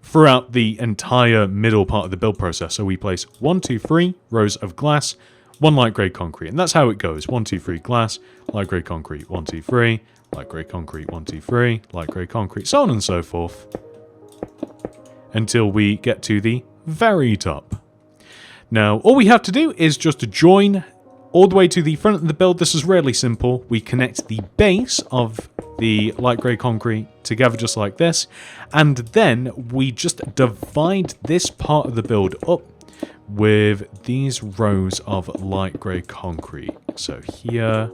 throughout the entire middle part of the build process. So we place 1, 2, 3 rows of glass, 1 light grey concrete. And that's how it goes. 1, 2, 3 glass, light grey concrete, 1, 2, 3, light grey concrete, 1, 2, 3, light grey concrete, so on and so forth. Until we get to the very top. Now, all we have to do is just join all the way to the front of the build. This is really simple. We connect the base of the light grey concrete together just like this, and then we just divide this part of the build up with these rows of light grey concrete. So here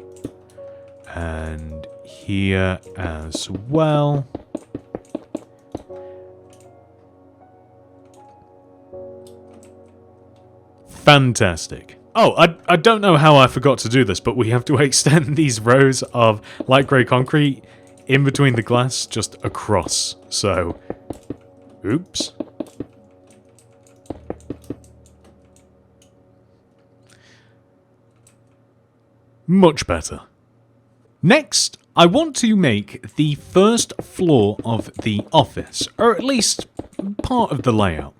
and here as well. Fantastic. Oh, I don't know how I forgot to do this, but we have to extend these rows of light grey concrete in between the glass just across. So, oops. Much better. Next, I want to make the first floor of the office, or at least part of the layout.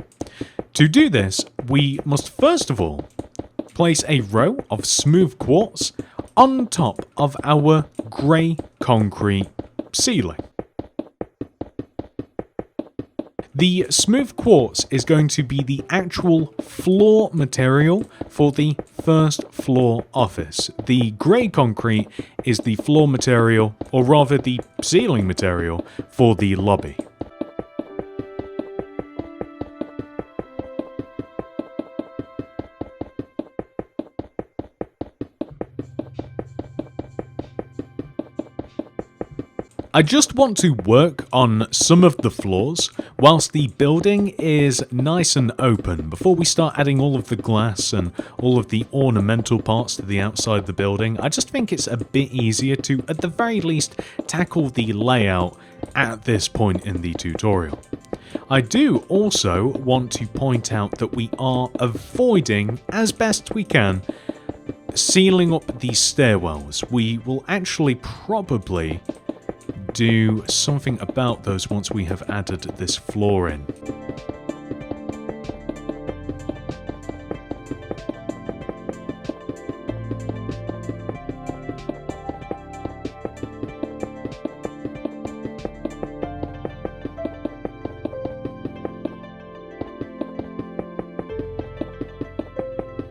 To do this, we must first of all place a row of smooth quartz on top of our grey concrete ceiling. The smooth quartz is going to be the actual floor material for the first floor office. The grey concrete is the floor material, or rather the ceiling material, for the lobby. I just want to work on some of the floors whilst the building is nice and open before we start adding all of the glass and all of the ornamental parts to the outside of the building. I just think it's a bit easier to, at the very least, tackle the layout at this point in the tutorial. I do also want to point out that we are avoiding, as best we can, sealing up these stairwells. We will actually probably do something about those once we have added this floor in.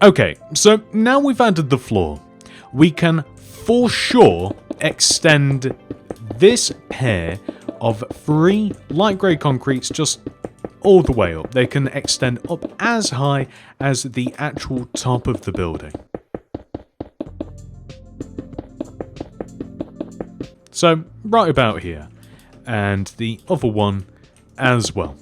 Okay, so now we've added the floor, we can for sure extend this pair of 3 light grey concretes just all the way up. They can extend up as high as the actual top of the building. So, right about here. And the other one as well.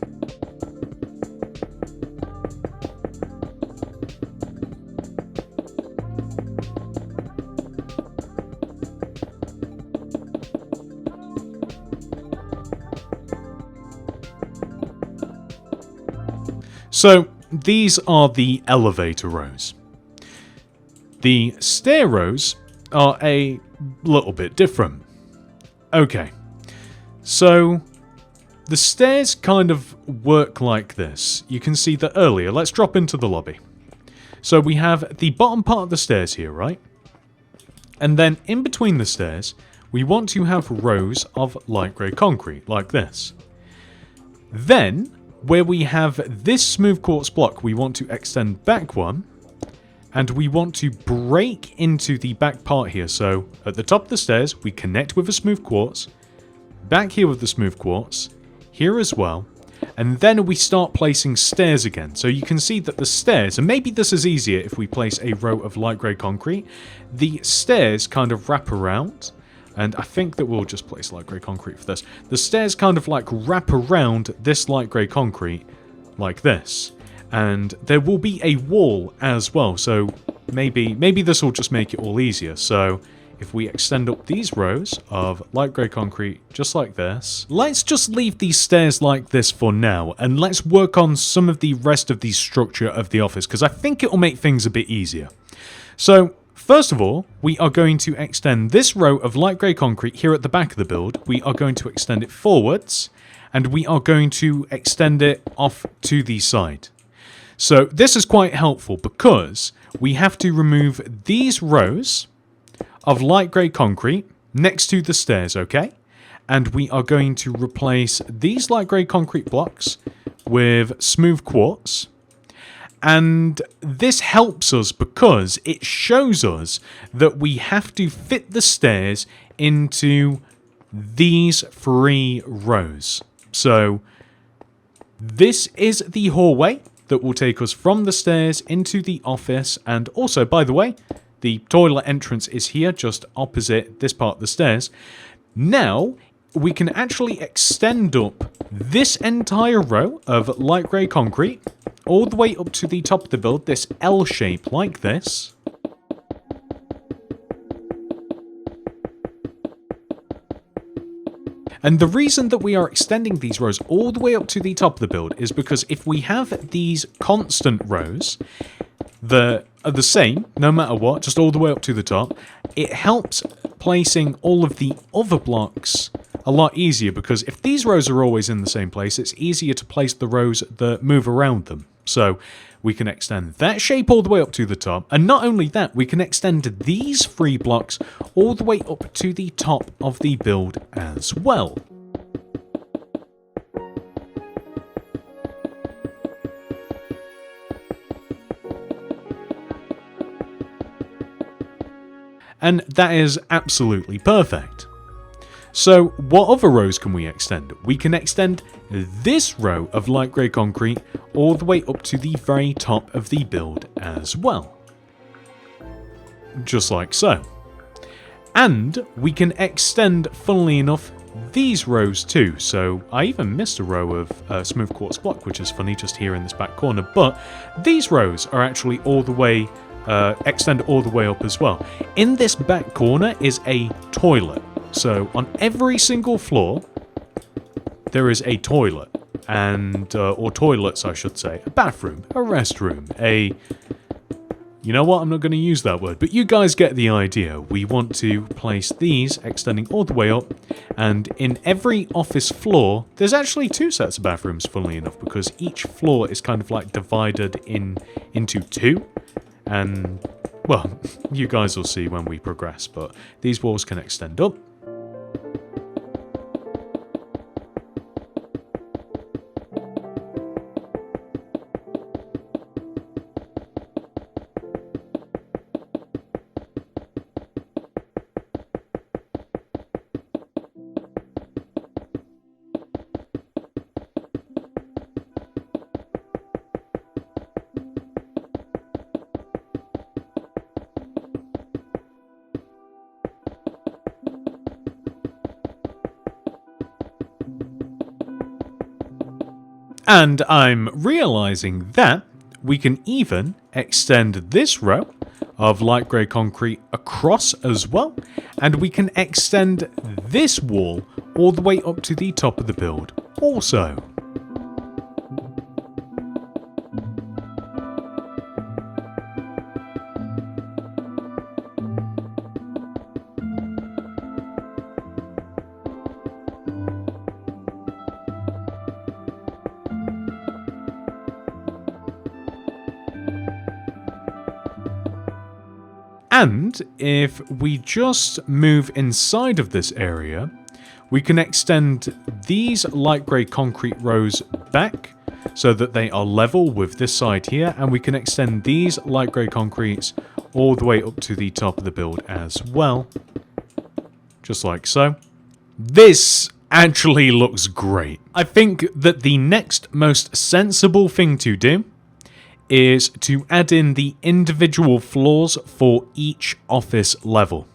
So, these are the elevator rows. The stair rows are a little bit different. Okay, so the stairs kind of work like this. You can see that earlier. Let's drop into the lobby. So we have the bottom part of the stairs here, right? And then in between the stairs, we want to have rows of light grey concrete, like this. Then, where we have this smooth quartz block, we want to extend back one, and we want to break into the back part here. So, at the top of the stairs, we connect with a smooth quartz, back here with the smooth quartz, here as well, and then we start placing stairs again. So you can see that the stairs, and maybe this is easier if we place a row of light grey concrete, the stairs kind of wrap around, and I think that we'll just place light grey concrete for this. The stairs kind of like wrap around this light grey concrete like this. And there will be a wall as well, so maybe this will just make it all easier. So if we extend up these rows of light grey concrete just like this, let's just leave these stairs like this for now, and let's work on some of the rest of the structure of the office, because I think it will make things a bit easier. So first of all, we are going to extend this row of light grey concrete here at the back of the build. We are going to extend it forwards, and we are going to extend it off to the side. So this is quite helpful because we have to remove these rows of light grey concrete next to the stairs, okay? And we are going to replace these light grey concrete blocks with smooth quartz. And this helps us because it shows us that we have to fit the stairs into these 3 rows. So this is the hallway that will take us from the stairs into the office. And also, by the way, the toilet entrance is here, just opposite this part of the stairs. Now, we can actually extend up this entire row of light grey concrete all the way up to the top of the build, this L shape like this. And the reason that we are extending these rows all the way up to the top of the build is because if we have these constant rows that are the same, no matter what, just all the way up to the top, it helps placing all of the other blocks a lot easier, because if these rows are always in the same place, it's easier to place the rows that move around them. So we can extend that shape all the way up to the top, and not only that, we can extend these 3 blocks all the way up to the top of the build as well. And that is absolutely perfect. So what other rows can we extend? We can extend this row of light grey concrete all the way up to the very top of the build as well. Just like so. And we can extend, funnily enough, these rows too. So I even missed a row of smooth quartz block, which is funny just here in this back corner. But these rows are actually all the way, extend all the way up as well. In this back corner is a toilet. So on every single floor, there is a toilet, and or toilets, I should say, a bathroom, a restroom, you know what, I'm not going to use that word, but you guys get the idea. We want to place these extending all the way up, and in every office floor, there's actually 2 sets of bathrooms, funnily enough, because each floor is kind of like divided into 2, and, well, you guys will see when we progress, but these walls can extend up. And I'm realizing that we can even extend this row of light grey concrete across as well, and we can extend this wall all the way up to the top of the build also. And if we just move inside of this area, we can extend these light grey concrete rows back so that they are level with this side here, and we can extend these light grey concretes all the way up to the top of the build as well. Just like so. This actually looks great. I think that the next most sensible thing to do is to add in the individual floors for each office level.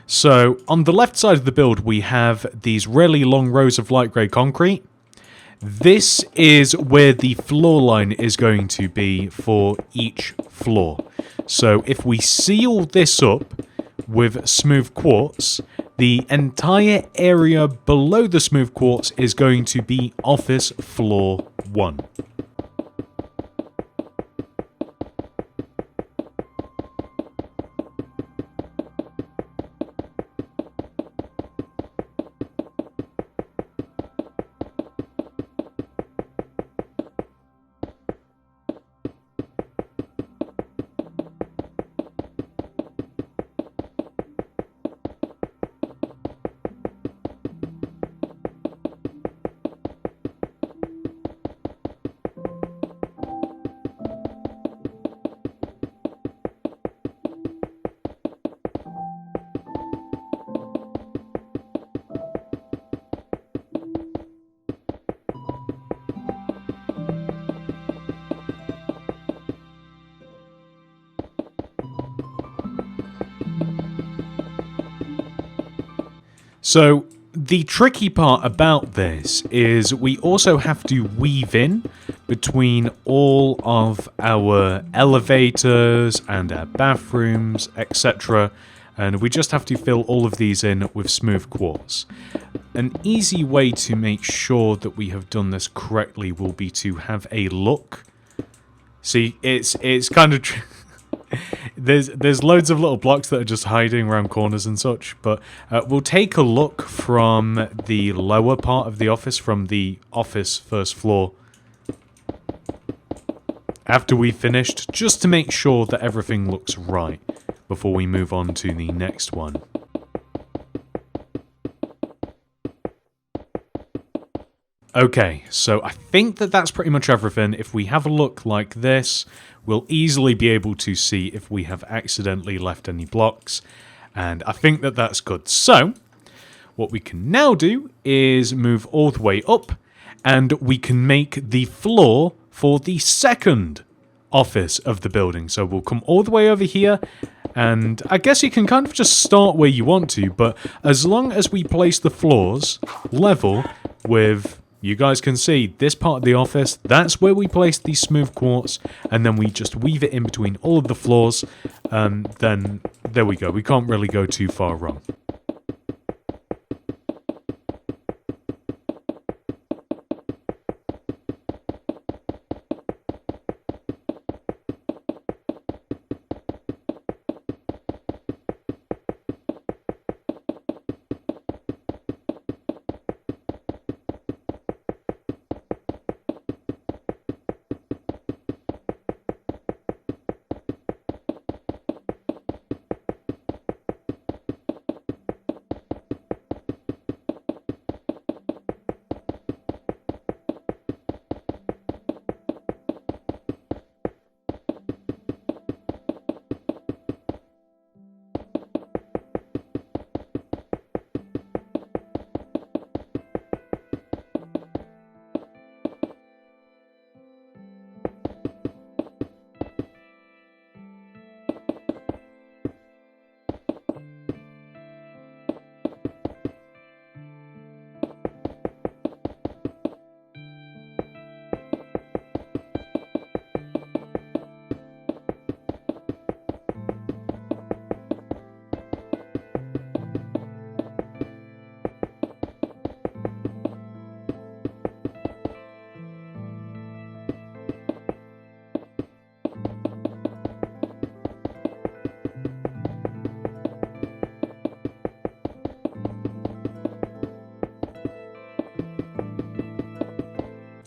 So on the left side of the build, we have these really long rows of light grey concrete. this is where the floor line is going to be for each floor. So if we seal this up with smooth quartz, the entire area below the smooth quartz is going to be office floor 1. So the tricky part about this is we also have to weave in between all of our elevators and our bathrooms, etc. And we just have to fill all of these in with smooth quartz. An easy way to make sure that we have done this correctly will be to have a look. See, it's kind of... There's loads of little blocks that are just hiding around corners and such, but we'll take a look from the lower part of the office, from the office first floor, after we've finished, just to make sure that everything looks right before we move on to the next one. Okay, so I think that that's pretty much everything. If we have a look like this, we'll easily be able to see if we have accidentally left any blocks, and I think that that's good. So, what we can now do is move all the way up, and we can make the floor for the second office of the building. So we'll come all the way over here, and I guess you can kind of just start where you want to, but as long as we place the floors level with... You guys can see this part of the office, that's where we place the smooth quartz, and then we just weave it in between all of the floors, then there we go. We can't really go too far wrong.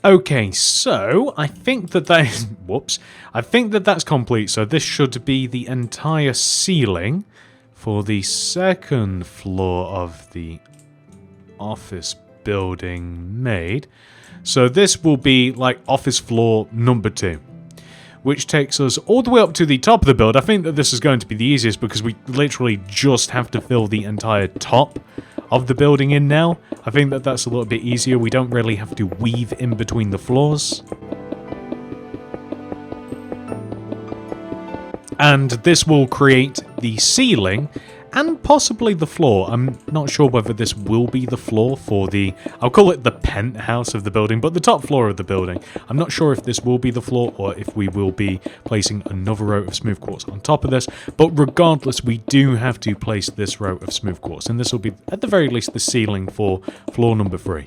Okay, so I think that that is... Whoops. I think that that's complete, so this should be the entire ceiling for the second floor of the office building made. So this will be like office floor number 2, which takes us all the way up to the top of the build. I think that this is going to be the easiest because we literally just have to fill the entire top of the building in now. I think that that's a little bit easier. We don't really have to weave in between the floors. And this will create the ceiling and possibly the floor. I'm not sure whether this will be the floor for the, I'll call it the penthouse of the building, but the top floor of the building. I'm not sure if this will be the floor or if we will be placing another row of smooth quartz on top of this, but regardless, we do have to place this row of smooth quartz, and this will be at the very least the ceiling for floor number 3.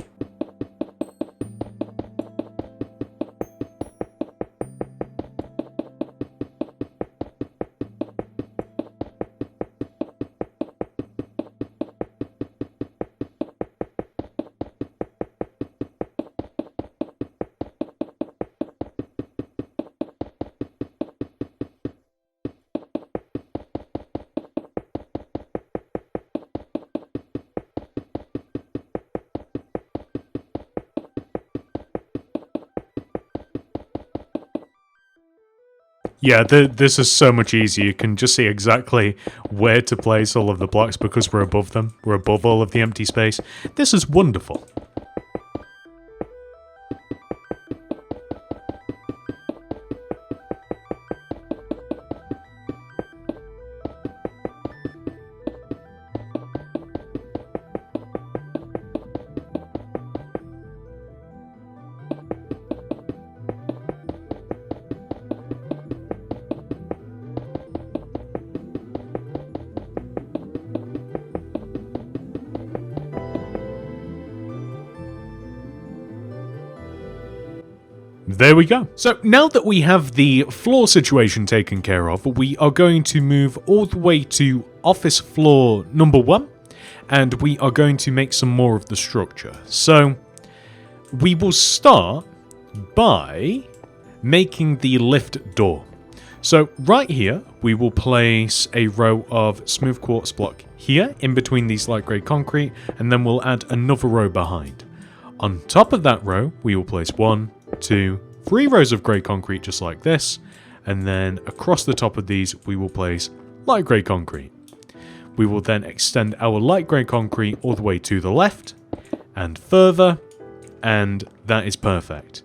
Yeah, this is so much easier. You can just see exactly where to place all of the blocks because we're above them. We're above all of the empty space. This is wonderful. There we go. So now that we have the floor situation taken care of, we are going to move all the way to office floor number 1, and we are going to make some more of the structure. So we will start by making the lift door. So right here, we will place a row of smooth quartz block here in between these light grey concrete, and then we'll add another row behind. On top of that row, we will place 1, 2, 3 rows of grey concrete just like this, and then across the top of these we will place light grey concrete. We will then extend our light grey concrete all the way to the left and further, and that is perfect.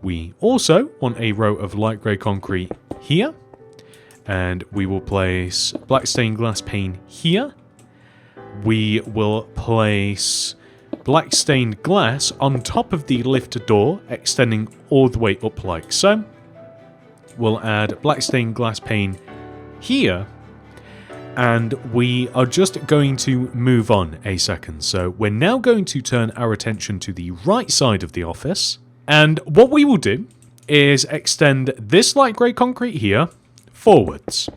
We also want a row of light grey concrete here, and we will place black stained glass pane here. We will place black stained glass on top of the lift door, extending all the way up like so. We'll add black stained glass pane here, and we are just going to move on a second. So we're now going to turn our attention to the right side of the office, and what we will do is extend this light grey concrete here forwards.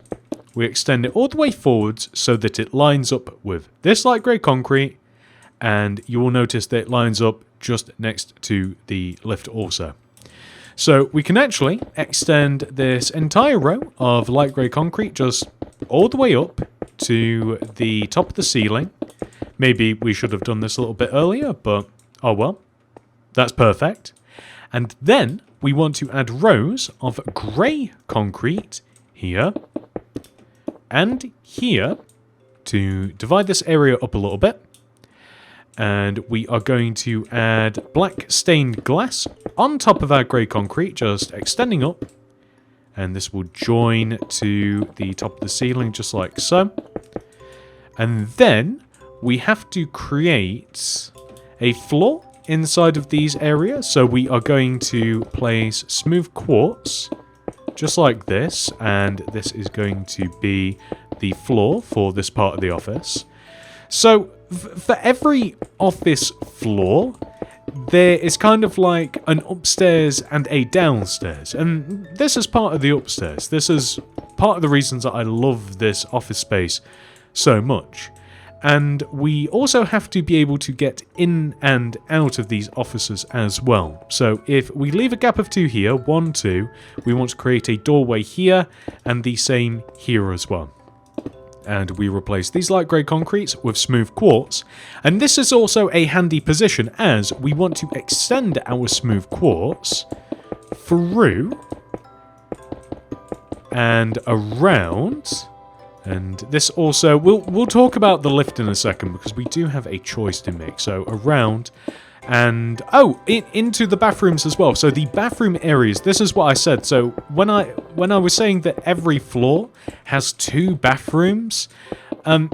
We extend it all the way forwards so that it lines up with this light grey concrete, and you will notice that it lines up just next to the lift also. So we can actually extend this entire row of light grey concrete just all the way up to the top of the ceiling. Maybe we should have done this a little bit earlier, but oh well, that's perfect. And then we want to add rows of grey concrete here and here to divide this area up a little bit. And we are going to add black stained glass on top of our grey concrete, just extending up. And this will join to the top of the ceiling, just like so. And then we have to create a floor inside of these areas. So we are going to place smooth quartz, just like this. And this is going to be the floor for this part of the office. So for every office floor, there is kind of like an upstairs and a downstairs. And this is part of the upstairs. This is part of the reasons that I love this office space so much. And we also have to be able to get in and out of these offices as well. So if we leave a gap of 2 here, 1, 2, we want to create a doorway here and the same here as well. And we replace these light grey concretes with smooth quartz. And this is also a handy position as we want to extend our smooth quartz through and around. And this also, we'll talk about the lift in a second because we do have a choice to make. So around and, into the bathrooms as well. So the bathroom areas, this is what I said. So when I was saying that every floor has 2 bathrooms,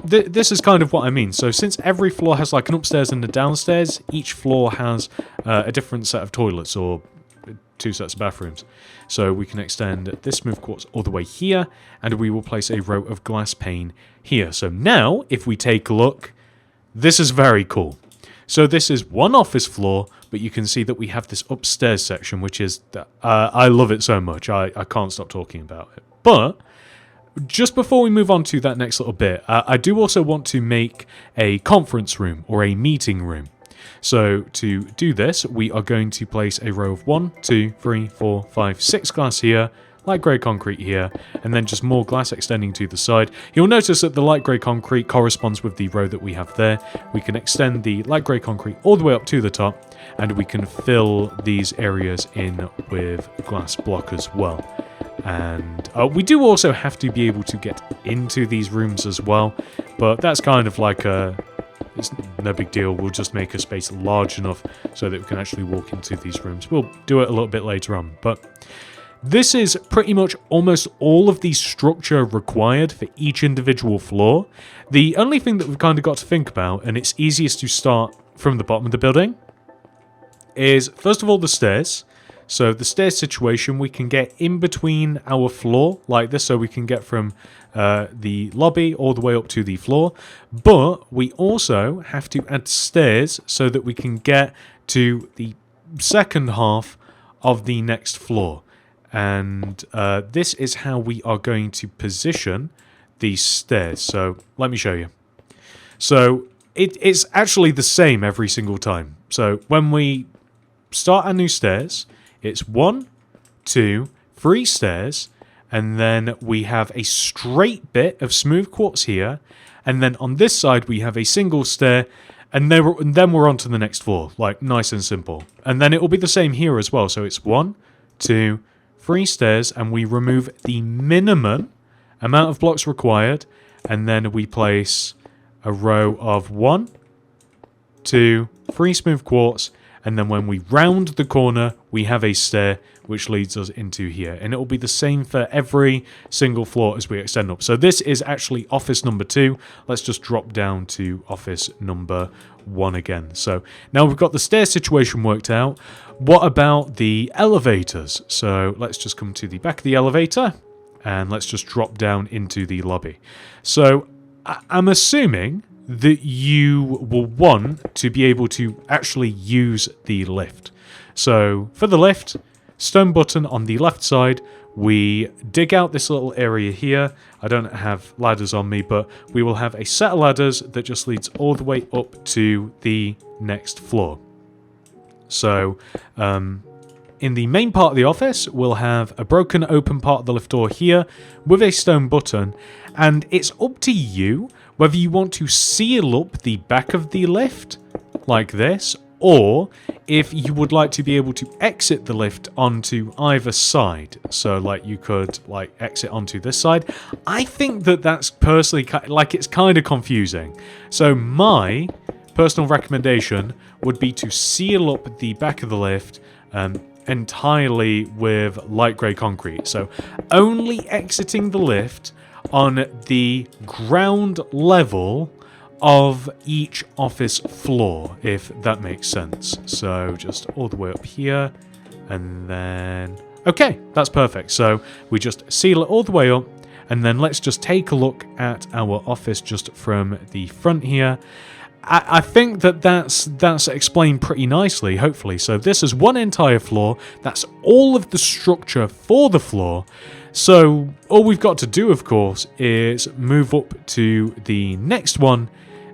this is kind of what I mean. So since every floor has like an upstairs and a downstairs, each floor has a different set of toilets or 2 sets of bathrooms. So we can extend this smooth quartz all the way here, and we will place a row of glass pane here. So now, if we take a look, this is very cool. So this is one office floor, but you can see that we have this upstairs section, which is, I love it so much, I can't stop talking about it. But just before we move on to that next little bit, I do also want to make a conference room or a meeting room. So to do this, we are going to place a row of 1, 2, 3, 4, 5, 6 glass here, light grey concrete here, and then just more glass extending to the side. You'll notice that the light grey concrete corresponds with the row that we have there. We can extend the light grey concrete all the way up to the top, and we can fill these areas in with glass block as well. And we do also have to be able to get into these rooms as well, but that's kind of like it's no big deal. We'll just make a space large enough so that we can actually walk into these rooms. We'll do it a little bit later on, but this is pretty much almost all of the structure required for each individual floor. The only thing that we've kind of got to think about, and it's easiest to start from the bottom of the building, is first of all the stairs. So the stairs situation, we can get in between our floor like this, so we can get from the lobby all the way up to the floor. But we also have to add stairs so that we can get to the second half of the next floor. And this is how we are going to position these stairs. So let me show you. So it's actually the same every single time. So when we start our new stairs, it's 1, 2, 3 stairs, and then we have a straight bit of smooth quartz here, and then on this side we have a single stair, and then we're on to the next floor, like nice and simple. And then it will be the same here as well. So it's 1, 2, 3 stairs, and we remove the minimum amount of blocks required, and then we place a row of 1, 2, 3 smooth quartz, and then when we round the corner, we have a stair which leads us into here. And it will be the same for every single floor as we extend up. So this is actually office number 2. Let's just drop down to office number 1 again. So now we've got the stair situation worked out. What about the elevators? So let's just come to the back of the elevator, and let's just drop down into the lobby. So I'm assuming that you will want to be able to actually use the lift. So for the lift, stone button on the left side, we dig out this little area here. I don't have ladders on me, but we will have a set of ladders that just leads all the way up to the next floor. So in the main part of the office, we'll have a broken open part of the lift door here with a stone button, and it's up to you whether you want to seal up the back of the lift like this, or if you would like to be able to exit the lift onto either side. So like you could like exit onto this side. I think that that's personally like it's kind of confusing. So my personal recommendation would be to seal up the back of the lift entirely with light grey concrete. So only exiting the lift on the ground level of each office floor, if that makes sense. So just all the way up here, and then okay, that's perfect. So we just seal it all the way up, and then let's just take a look at our office just from the front here. I think that's explained pretty nicely, hopefully. So this is one entire floor. That's all of the structure for the floor. So all we've got to do, of course, is move up to the next one,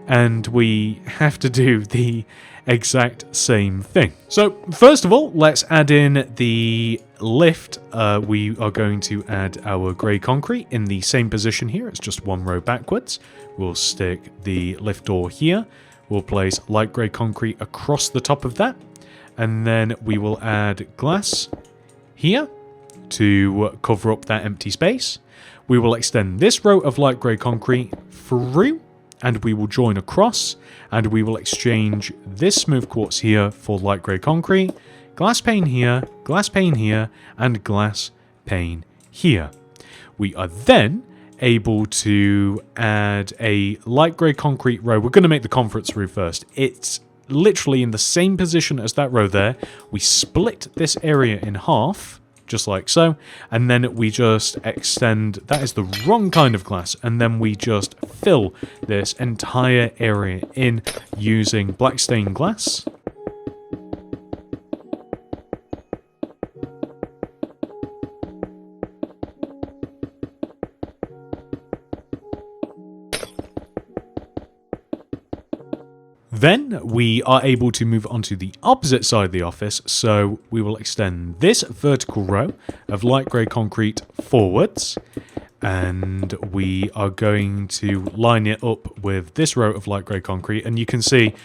and we have to do the exact same thing. So first of all, let's add in the lift. We are going to add our grey concrete in the same position here. It's just one row backwards. We'll stick the lift door here. We'll place light grey concrete across the top of that, and then we will add glass here to cover up that empty space. We will extend this row of light grey concrete through, and we will join across, and we will exchange this smooth quartz here for light grey concrete, glass pane here, and glass pane here. We are then able to add a light grey concrete row. We're going to make the conference room first. It's literally in the same position as that row there. We split this area in half, just like so, and then we just extend, that is the wrong kind of glass, and then we just fill this entire area in using black stained glass. Then we are able to move on to the opposite side of the office, so we will extend this vertical row of light grey concrete forwards, and we are going to line it up with this row of light grey concrete, and you can see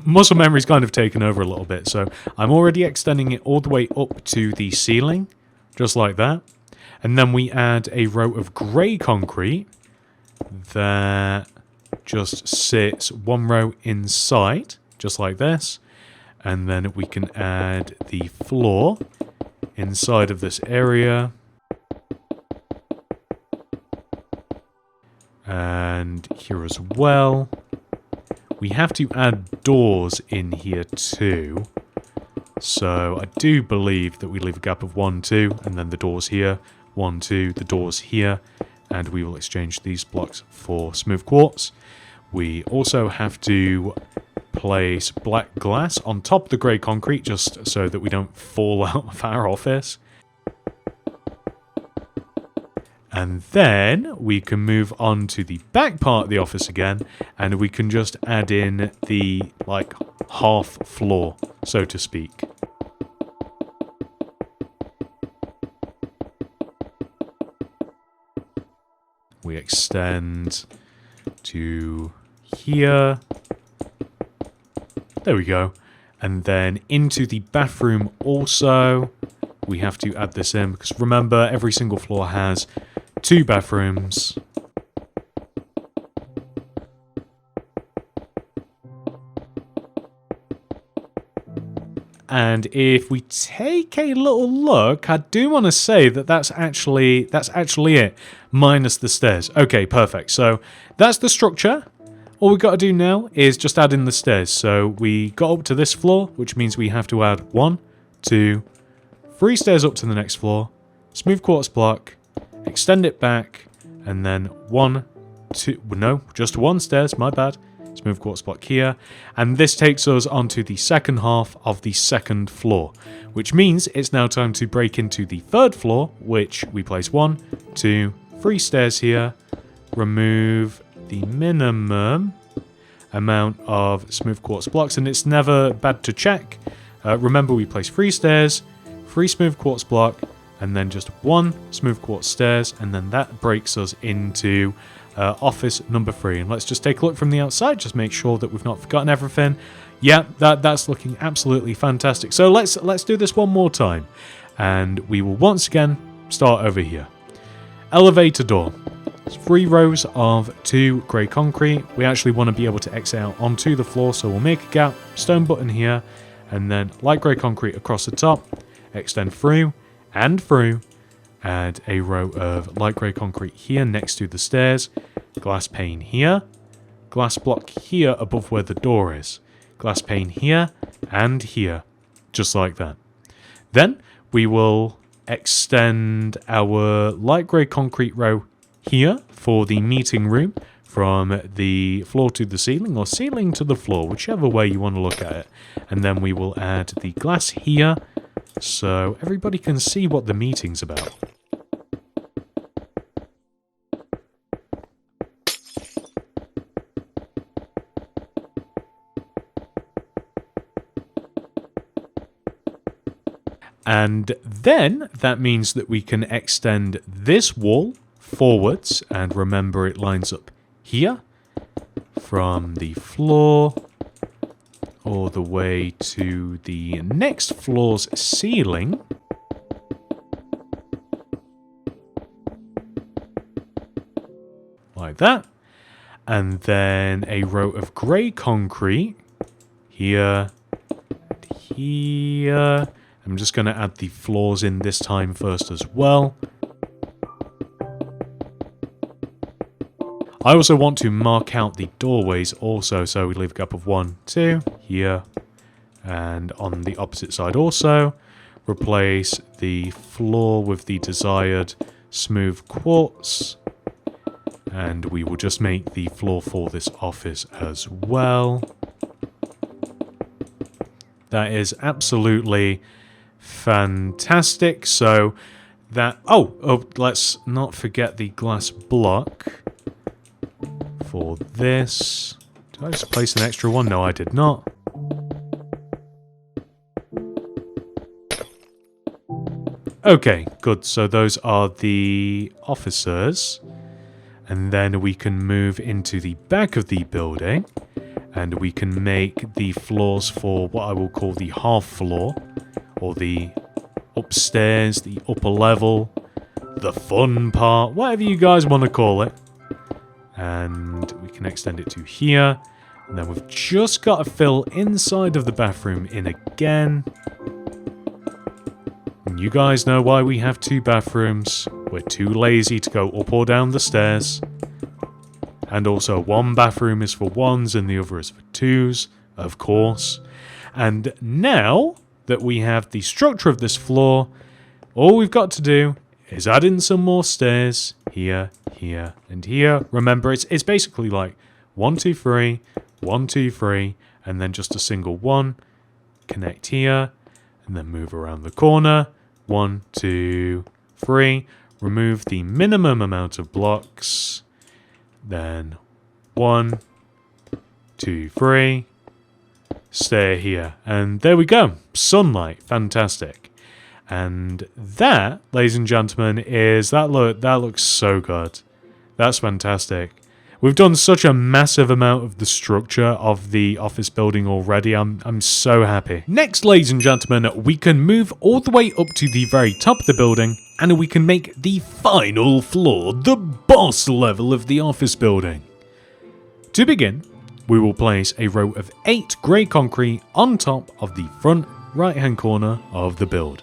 muscle memory's kind of taken over a little bit, so I'm already extending it all the way up to the ceiling, just like that, and then we add a row of grey concrete that just sits one row inside, just like this, and then we can add the floor inside of this area, and here as well. We have to add doors in here too, so I do believe that we leave a gap of 1, 2, and then the doors here, 1, 2, the doors here, and we will exchange these blocks for smooth quartz. We also have to place black glass on top of the grey concrete just so that we don't fall out of our office. And then we can move on to the back part of the office again, and we can just add in the, like, half floor, so to speak. We extend to here. There we go. And then into the bathroom also, we have to add this in, because remember, every single floor has 2 bathrooms. And if we take a little look, I do want to say that that's actually it, minus the stairs. Okay, perfect. So that's the structure. All we've got to do now is just add in the stairs. So we got up to this floor, which means we have to add 1, 2, 3 stairs up to the next floor, smooth quartz block, extend it back, and then 1, 2, no, just 1 stairs, my bad. Smooth quartz block here, and this takes us onto the second half of the second floor, which means it's now time to break into the third floor, which we place 1, 2, 3 stairs here, remove the minimum amount of smooth quartz blocks, and it's never bad to check. Remember, we place 3 stairs, 3 smooth quartz block, and then just 1 smooth quartz stairs, and then that breaks us into office number 3. And let's just take a look from the outside, just make sure that we've not forgotten everything. Yeah, that's looking absolutely fantastic. So let's do this one more time, and we will once again start over here. Elevator door. It's 3 rows of 2 grey concrete. We actually want to be able to exit out onto the floor, so we'll make a gap, stone button here, and then light grey concrete across the top, extend through and through. Add a row of light grey concrete here next to the stairs, glass pane here, glass block here above where the door is, glass pane here and here, just like that. Then we will extend our light grey concrete row here for the meeting room from the floor to the ceiling, or ceiling to the floor, whichever way you want to look at it. And then we will add the glass here so everybody can see what the meeting's about. And then that means that we can extend this wall forwards, and remember it lines up here from the floor all the way to the next floor's ceiling. Like that. And then a row of grey concrete here and here. I'm just going to add the floors in this time first as well. I also want to mark out the doorways also, so we leave a gap of 1, 2, here, and on the opposite side also. Replace the floor with the desired smooth quartz. And we will just make the floor for this office as well. That is absolutely fantastic. So that... Oh, let's not forget the glass block for this. Did I just place an extra one? No, I did not. Okay, good. So those are the officers. And then we can move into the back of the building. And we can make the floors for what I will call the half floor. Or the upstairs, the upper level. The fun part. Whatever you guys want to call it. And we can extend it to here. And then we've just got to fill inside of the bathroom in again. And you guys know why we have 2 bathrooms. We're too lazy to go up or down the stairs. And also one bathroom is for 1s and the other is for 2s, of course. And now that we have the structure of this floor, all we've got to do is add in some more stairs here, here, and here. Remember, it's basically like 1, 2, 3, 1, 2, 3, and then just a single one. Connect here, and then move around the corner. 1, 2, 3. Remove the minimum amount of blocks. Then 1, 2, 3. Stay here. And there we go. Sunlight. Fantastic. And that, ladies and gentlemen, is... That looks so good. That's fantastic. We've done such a massive amount of the structure of the office building already. I'm so happy. Next, ladies and gentlemen, we can move all the way up to the very top of the building, and we can make the final floor, the boss level of the office building. To begin, we will place a row of 8 grey concrete on top of the front right-hand corner of the build.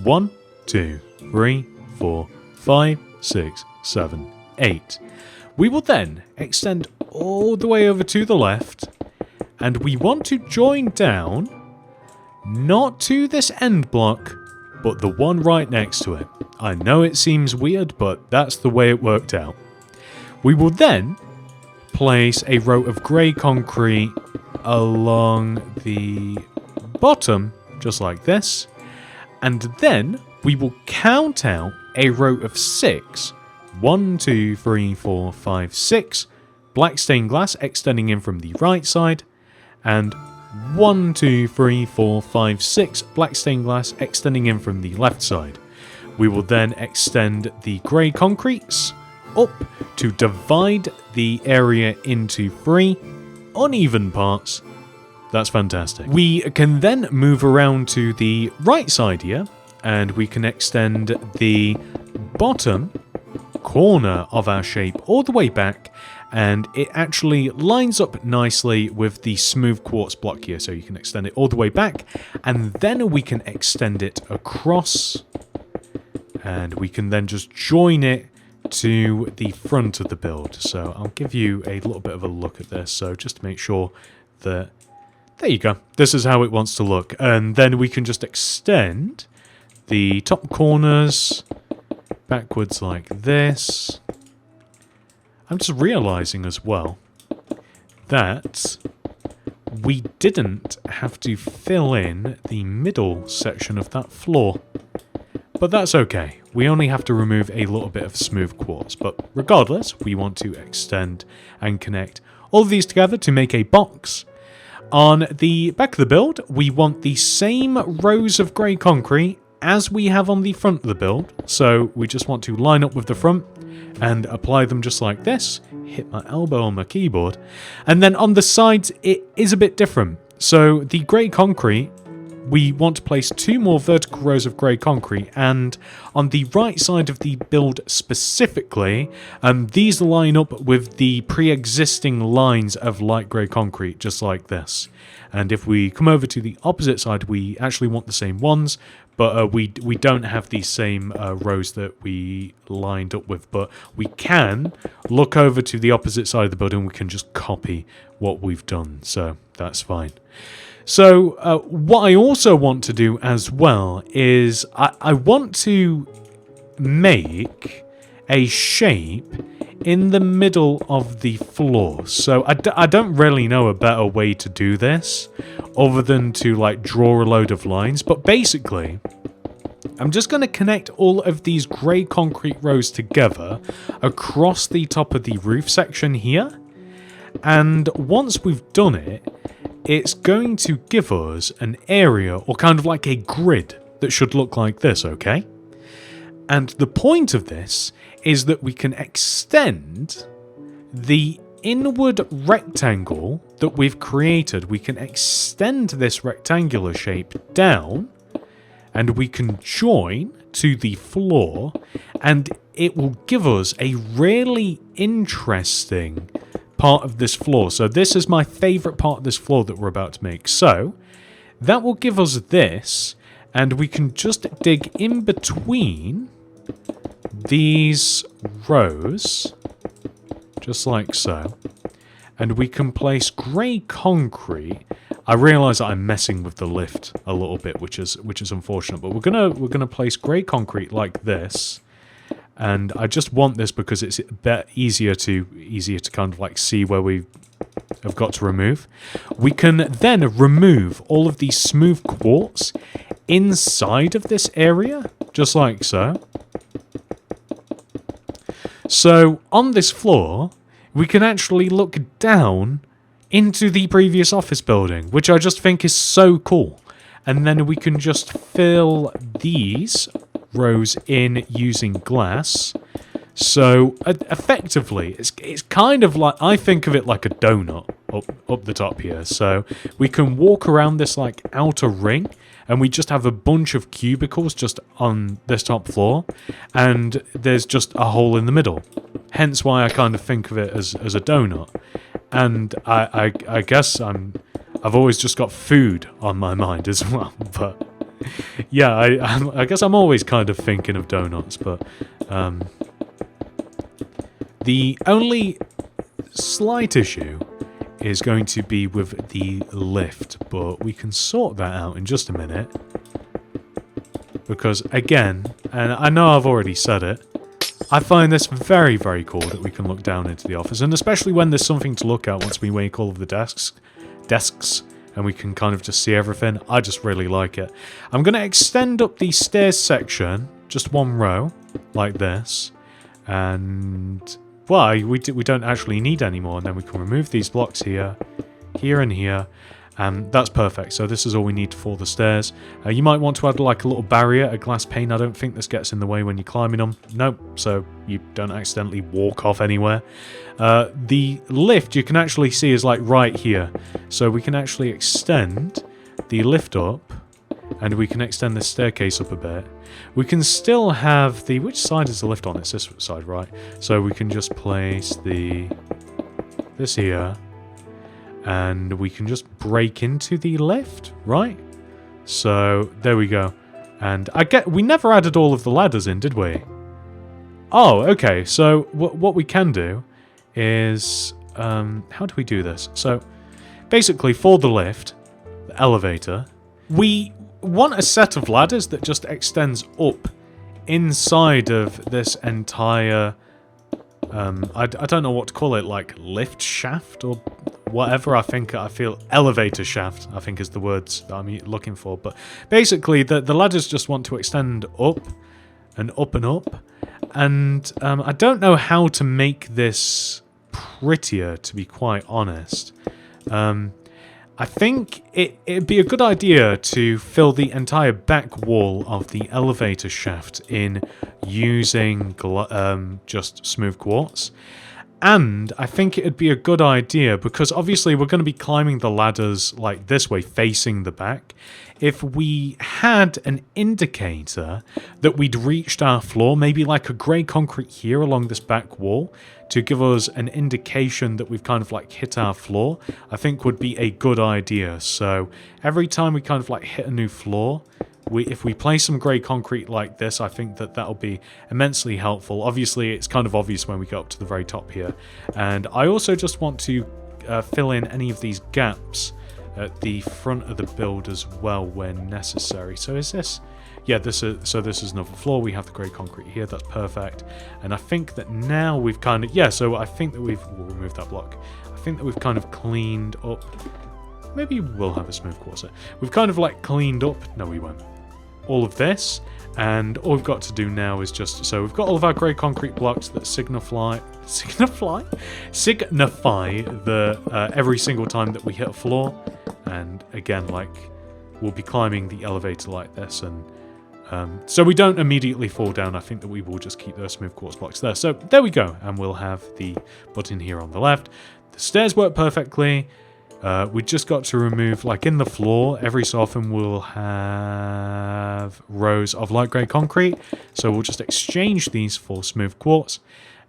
1, 2, 3, 4, 5, 6, 7, 8. We will then extend all the way over to the left, and we want to join down, not to this end block, but the one right next to it. I know it seems weird, but that's the way it worked out. We will then place a row of grey concrete along the bottom, just like this, and then we will count out a row of 6. 1, 2, 3, 4, 5, 6 black stained glass extending in from the right side, and 1, 2, 3, 4, 5, 6 black stained glass extending in from the left side. We will then extend the grey concretes up to divide the area into 3 uneven parts. That's fantastic. We can then move around to the right side here, and we can extend the bottom corner of our shape all the way back, and it actually lines up nicely with the smooth quartz block here, so you can extend it all the way back, and then we can extend it across, and we can then just join it to the front of the build. So I'll give you a little bit of a look at this, so just to make sure that, there you go, this is how it wants to look. And then we can just extend the top corners backwards like this. I'm just realizing as well that we didn't have to fill in the middle section of that floor. But that's okay. We only have to remove a little bit of smooth quartz. But regardless, we want to extend and connect all of these together to make a box. On the back of the build, we want the same rows of grey concrete as we have on the front of the build. So we just want to line up with the front and apply them just like this. Hit my elbow on my keyboard. And then on the sides, it is a bit different. So the grey concrete we want to place 2 more vertical rows of grey concrete, and on the right side of the build specifically, these line up with the pre-existing lines of light grey concrete, just like this. And if we come over to the opposite side, we actually want the same ones, but we don't have these same rows that we lined up with. But we can look over to the opposite side of the building, we can just copy what we've done, so that's fine. So what I also want to do as well is I want to make a shape in the middle of the floor. So I don't really know a better way to do this other than to like draw a load of lines. But basically, I'm just going to connect all of these grey concrete rows together across the top of the roof section here. And once we've done it, it's going to give us an area or kind of like a grid that should look like this, okay? And the point of this is that we can extend the inward rectangle that we've created. We can extend this rectangular shape down, and we can join to the floor, and it will give us a really interesting part of this floor. So this is my favorite part of this floor that we're about to make. So that will give us this, and we can just dig in between these rows, just like so, and we can place grey concrete. I realise that I'm messing with the lift a little bit, which is unfortunate, but we're gonna place grey concrete like this, and I just want this because it's a bit easier to kind of like see where we have got to remove. We can then remove all of these smooth quartz inside of this area, just like so. So on this floor, we can actually look down into the previous office building, which I just think is so cool. And then we can just fill these rows in using glass. So effectively, it's kind of like, I think of it like a donut up the top here. So we can walk around this like outer ring, and we just have a bunch of cubicles just on this top floor, and there's just a hole in the middle. Hence why I kind of think of it as a donut. And I guess I've always just got food on my mind as well. But yeah, I guess I'm always kind of thinking of donuts. But the only slight issue is going to be with the lift, but we can sort that out in just a minute. Because again, and I know I've already said it, I find this very, very cool that we can look down into the office, and especially when there's something to look at once we make all of the desks, and we can kind of just see everything. I just really like it. I'm going to extend up the stairs section, just one row, like this, and well, we don't actually need any more, and then we can remove these blocks here, here and here. That's perfect. So this is all we need for the stairs. You might want to add like a little barrier, a glass pane. I don't think this gets in the way when you're climbing them. Nope, so you don't accidentally walk off anywhere. The lift you can actually see is like right here. So we can actually extend the lift up, and we can extend the staircase up a bit. We can still have the... Which side is the lift on? It's this side, right? So we can just place this here, and we can just break into the lift, right? So there we go. And we never added all of the ladders in, did we? Oh, okay. So what we can do is... how do we do this? So basically for the lift, the elevator, we want a set of ladders that just extends up inside of this entire... I don't know what to call it, like lift shaft or whatever. I feel elevator shaft, I think is the words that I'm looking for. But basically the ladders just want to extend up and up and up. And I don't know how to make this prettier, to be quite honest. I think it'd be a good idea to fill the entire back wall of the elevator shaft in using just smooth quartz. And I think it'd be a good idea, because obviously we're going to be climbing the ladders like this way, facing the back. If we had an indicator that we'd reached our floor, maybe like a grey concrete here along this back wall, to give us an indication that we've kind of like hit our floor, I think would be a good idea. So every time we kind of like hit a new floor, if we place some grey concrete like this, I think that that'll be immensely helpful. Obviously, it's kind of obvious when we get up to the very top here. And I also just want to fill in any of these gaps at the front of the build as well when necessary. So is this... Yeah, this is another floor. We have the grey concrete here. That's perfect. And I think that now we've kind of... Yeah, so I think that we'll remove that block. I think that we've kind of cleaned up... Maybe we'll have a smooth quarter. We've kind of like cleaned up... No, we won't. All of this, and all we've got to do now is just... So we've got all of our grey concrete blocks that signify the every single time that we hit a floor. And again, like, we'll be climbing the elevator like this, and so we don't immediately fall down. I think that we will just keep those smooth quartz blocks there. So there we go, and we'll have the button here on the left. The stairs work perfectly. We just got to remove, like in the floor, every so often we'll have rows of light grey concrete. So we'll just exchange these for smooth quartz.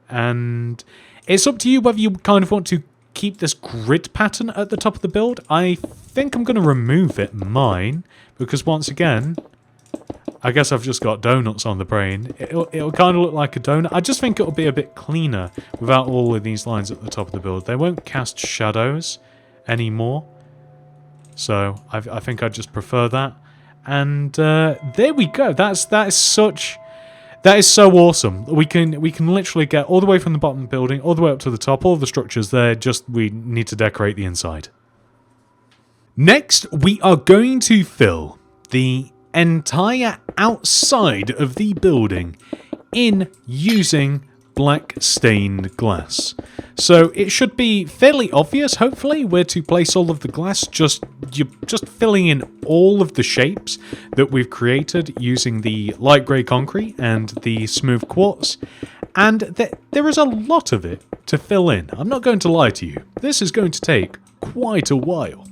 And it's up to you whether you kind of want to keep this grid pattern at the top of the build. I think I'm going to remove it, mine, because once again, I guess I've just got donuts on the brain. It'll kind of look like a donut. I just think it'll be a bit cleaner without all of these lines at the top of the build. They won't cast shadows anymore, so I think I just prefer that. And there we go. That is so awesome. We can literally get all the way from the bottom of the building all the way up to the top. All the structures there. Just we need to decorate the inside. Next, we are going to fill the entire outside of the building in using black stained glass. So it should be fairly obvious, hopefully, where to place all of the glass. You're just filling in all of the shapes that we've created using the light grey concrete and the smooth quartz. And there is a lot of it to fill in. I'm not going to lie to you. This is going to take quite a while.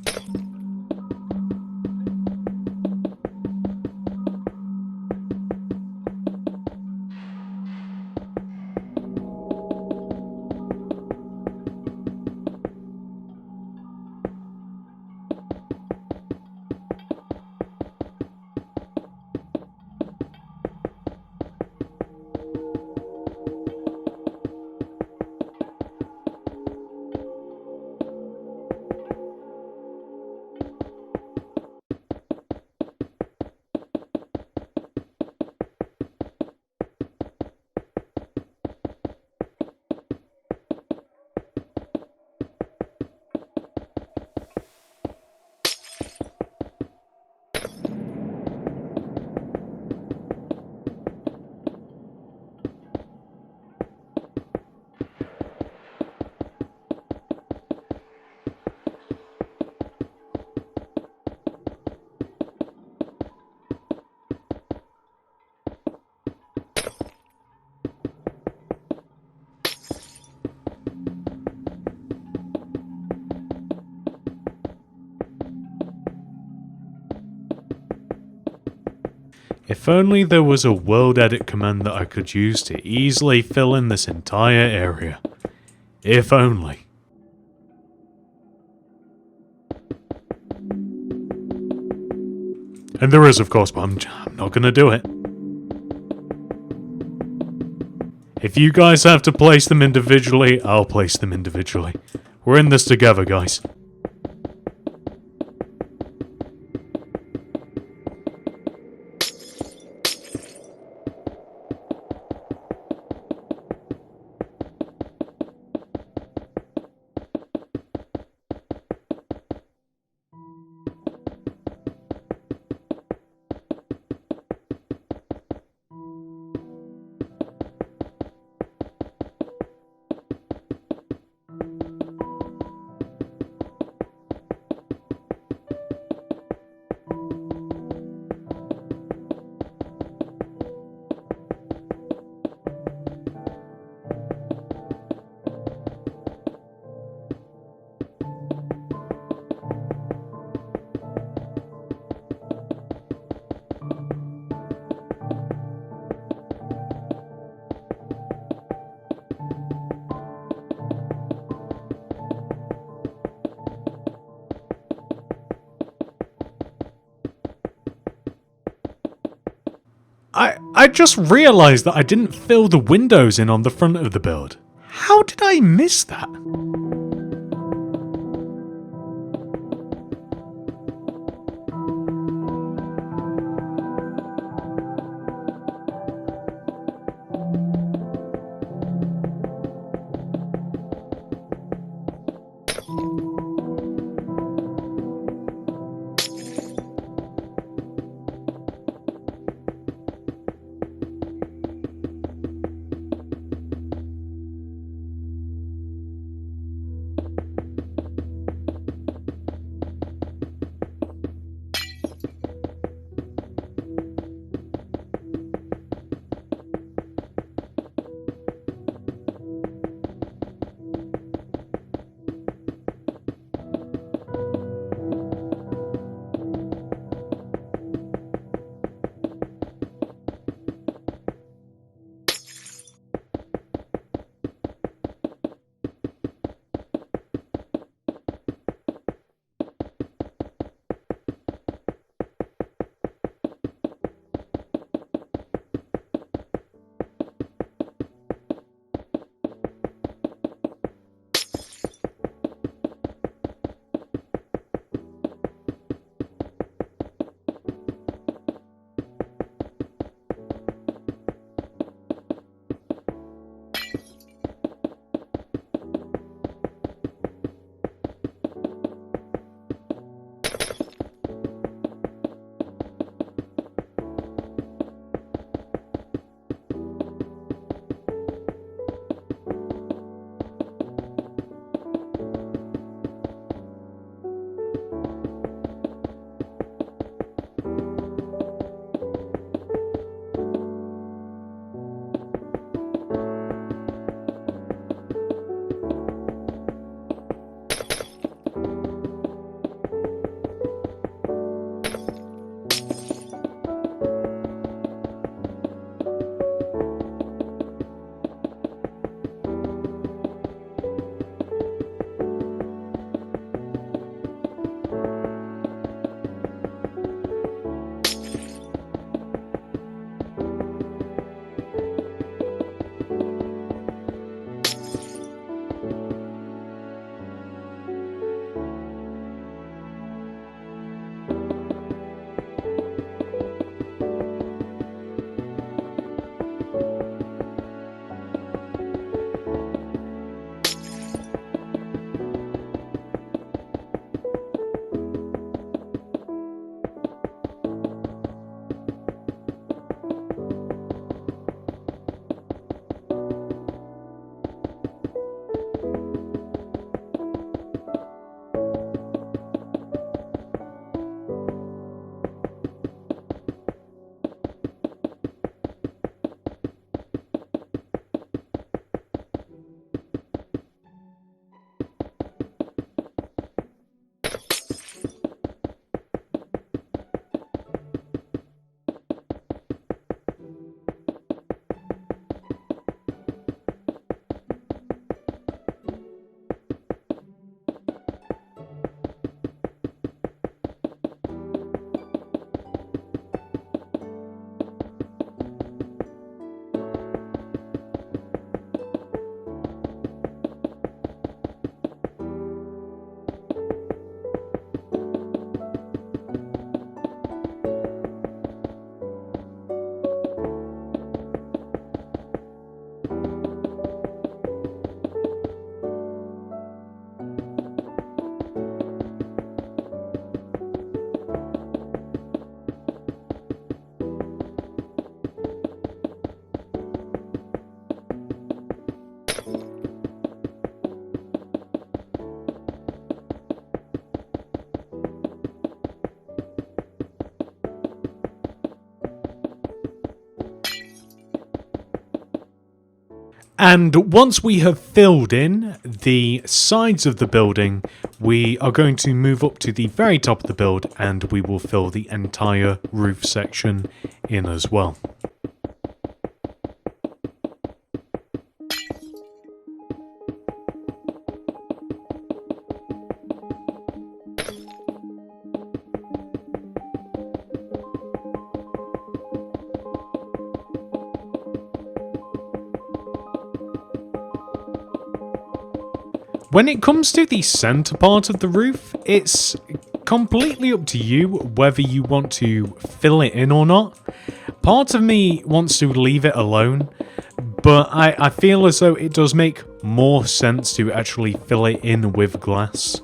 If only there was a world edit command that I could use to easily fill in this entire area. If only. And there is, of course, but I'm not going to do it. If you guys have to place them individually, I'll place them individually. We're in this together, guys. I just realised that I didn't fill the windows in on the front of the build. How did I miss that? And once we have filled in the sides of the building, we are going to move up to the very top of the build and we will fill the entire roof section in as well. When it comes to the center part of the roof, it's completely up to you whether you want to fill it in or not. Part of me wants to leave it alone, but I feel as though it does make more sense to actually fill it in with glass.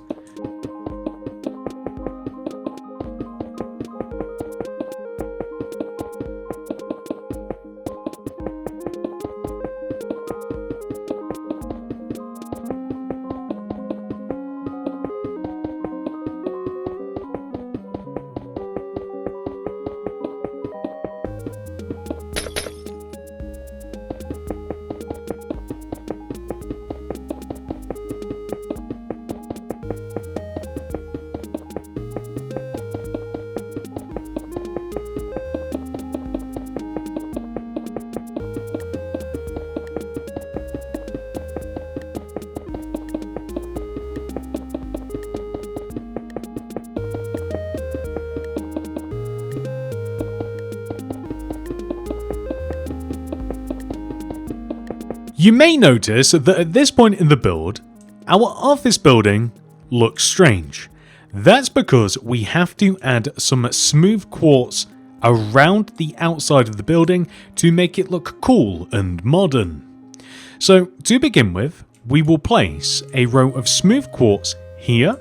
You may notice that at this point in the build, our office building looks strange. That's because we have to add some smooth quartz around the outside of the building to make it look cool and modern. So to begin with, we will place a row of smooth quartz here,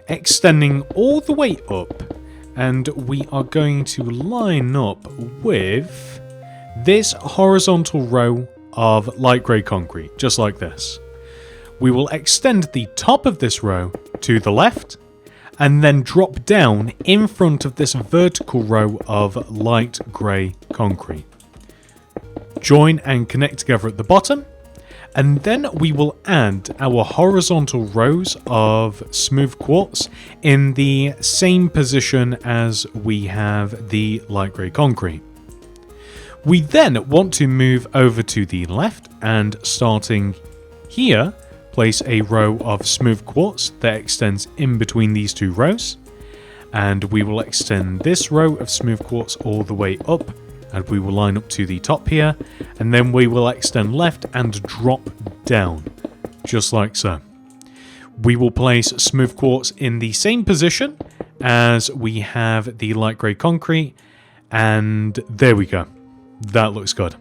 extending all the way up, and we are going to line up with this horizontal row of light grey concrete, just like this. We will extend the top of this row to the left, and then drop down in front of this vertical row of light grey concrete. Join and connect together at the bottom, and then we will add our horizontal rows of smooth quartz in the same position as we have the light grey concrete. We then want to move over to the left and starting here, place a row of smooth quartz that extends in between these two rows. And we will extend this row of smooth quartz all the way up, and we will line up to the top here. And then we will extend left and drop down, just like so. We will place smooth quartz in the same position as we have the light grey concrete. And there we go. That looks good.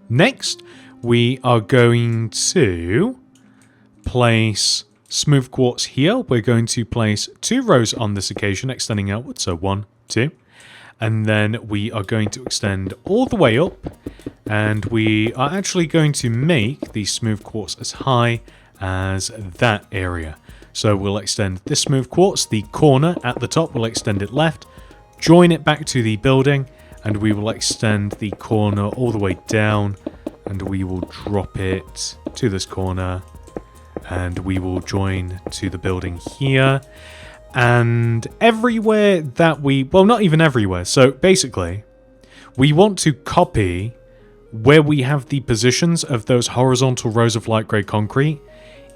Next, we are going to place smooth quartz here. We're going to place 2 rows on this occasion, extending outwards. So 1, 2. And then we are going to extend all the way up. And we are actually going to make the smooth quartz as high as that area. So we'll extend this smooth quartz. The corner at the top, we'll extend it left. Join it back to the building. And we will extend the corner all the way down, and we will drop it to this corner, and we will join to the building here. And everywhere that well, not even everywhere. So basically, we want to copy where we have the positions of those horizontal rows of light grey concrete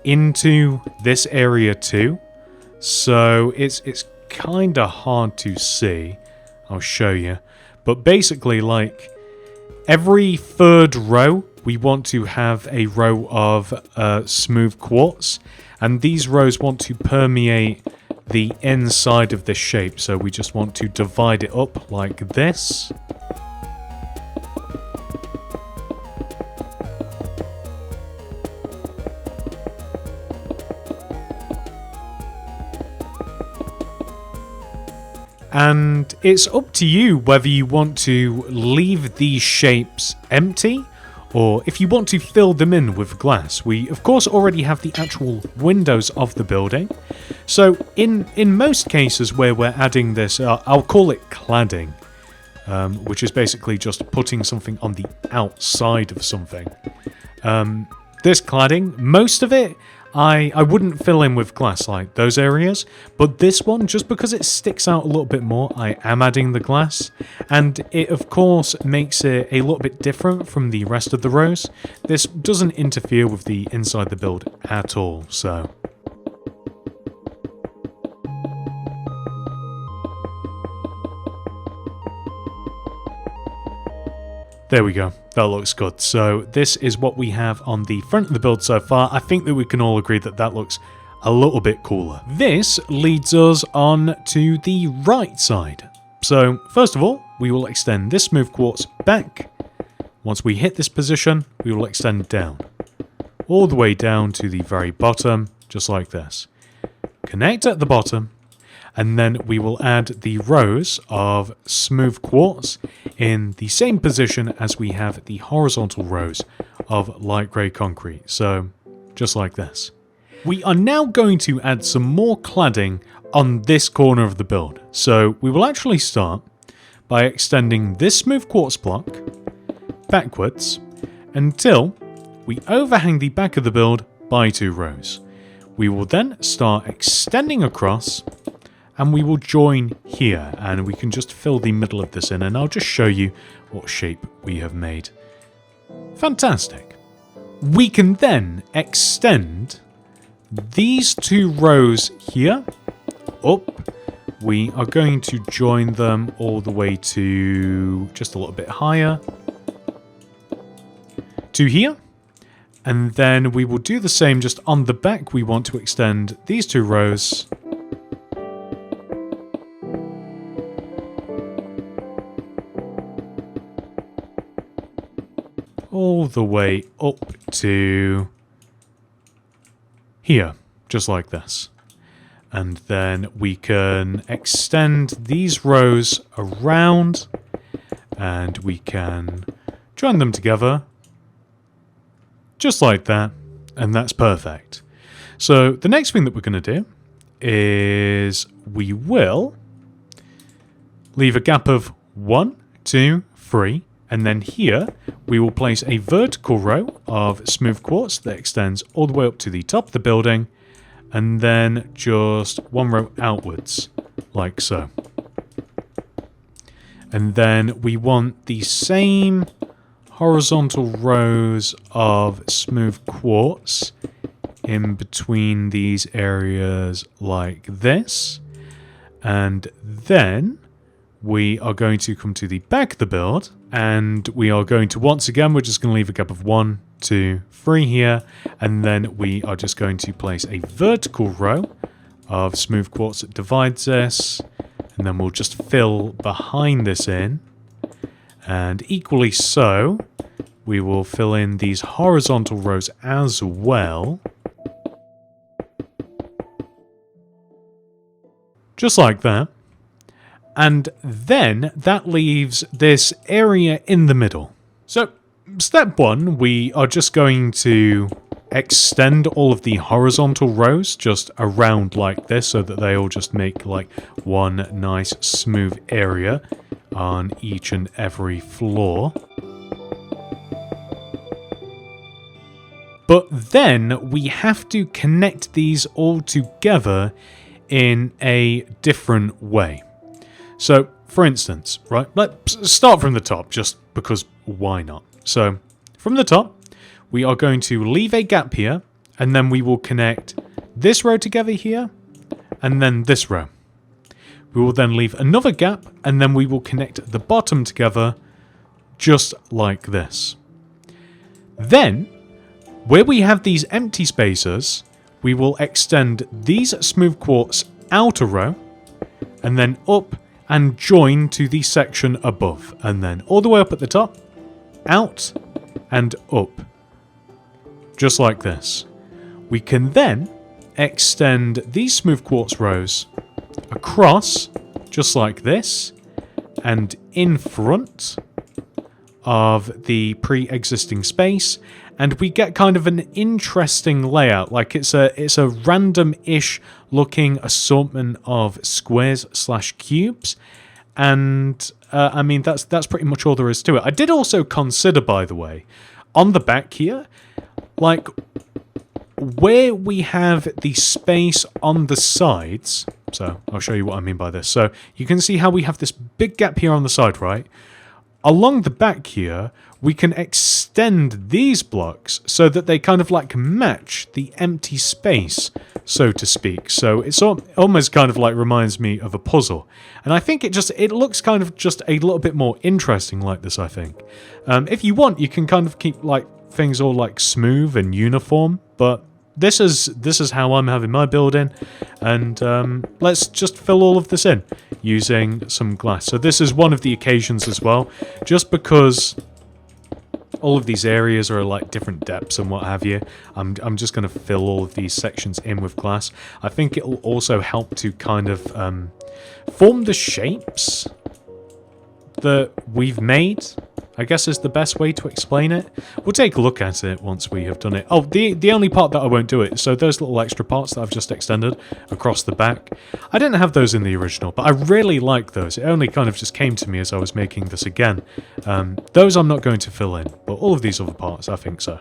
into this area too. So it's kind of hard to see. I'll show you. But basically, like, every third row, we want to have a row of smooth quartz. And these rows want to permeate the inside of this shape. So we just want to divide it up like this. And it's up to you whether you want to leave these shapes empty or if you want to fill them in with glass. We of course already have the actual windows of the building. So in most cases where we're adding this, I'll call it cladding, which is basically just putting something on the outside of something. This cladding, most of it, I wouldn't fill in with glass like those areas, but this one, just because it sticks out a little bit more, I am adding the glass, and it of course makes it a little bit different from the rest of the rows. This doesn't interfere with the inside the build at all, so... There we go. That looks good. So this is what we have on the front of the build so far. I think that we can all agree that that looks a little bit cooler. This leads us on to the right side. So first of all, we will extend this smooth quartz back. Once we hit this position, we will extend down. All the way down to the very bottom, just like this. Connect at the bottom. And then we will add the rows of smooth quartz in the same position as we have the horizontal rows of light grey concrete. So, just like this. We are now going to add some more cladding on this corner of the build. So, we will actually start by extending this smooth quartz block backwards until we overhang the back of the build by 2 rows. We will then start extending across, and we will join here, and we can just fill the middle of this in, and I'll just show you what shape we have made. Fantastic. We can then extend these 2 rows here up. We are going to join them all the way to just a little bit higher to here. And then we will do the same just on the back. We want to extend these 2 rows all the way up to here, just like this. And then we can extend these rows around, and we can join them together, just like that, and that's perfect. So the next thing that we're going to do is we will leave a gap of 1, 2, 3, and then here we will place a vertical row of smooth quartz that extends all the way up to the top of the building, and then just 1 row outwards, like so. And then we want the same horizontal rows of smooth quartz in between these areas like this. And then we are going to come to the back of the build, and we are going to, once again, we're just going to leave a gap of 1, 2, 3 here, and then we are just going to place a vertical row of smooth quartz that divides this, and then we'll just fill behind this in, and equally so, we will fill in these horizontal rows as well, just like that. And then that leaves this area in the middle. So step 1, we are just going to extend all of the horizontal rows just around like this, so that they all just make like one nice smooth area on each and every floor. But then we have to connect these all together in a different way. So, for instance, right, let's start from the top, just because why not? So, from the top, we are going to leave a gap here, and then we will connect this row together here, and then this row. We will then leave another gap, and then we will connect the bottom together, just like this. Then, where we have these empty spaces, we will extend these smooth quartz outer row, and then up and join to the section above, and then all the way up at the top, out and up, just like this. We can then extend these smooth quartz rows across, just like this, and in front of the pre-existing space, and we get kind of an interesting layout. Like it's a random-ish looking assortment of squares / cubes, and I mean that's pretty much all there is to it. I did also consider, by the way, on the back here, like where we have the space on the sides. So I'll show you what I mean by this. So you can see how we have this big gap here on the side, right? along the back here, we can extend these blocks so that they kind of like match the empty space, so to speak. So it's almost kind of like reminds me of a puzzle. And I think it looks kind of just a little bit more interesting like this, I think. If you want, you can kind of keep like things all like smooth and uniform, but this is how I'm having my building, and let's just fill all of this in using some glass. So this is one of the occasions as well, just because all of these areas are like different depths and what have you. I'm just going to fill all of these sections in with glass. I think it will also help to kind of form the shapes that we've made, I guess is the best way to explain it. We'll take a look at it once we have done it. Oh, the only part that I won't do it, so those little extra parts that I've just extended across the back, I didn't have those in the original, but I really like those. It only kind of just came to me as I was making this again. Those I'm not going to fill in, but all of these other parts, I think so.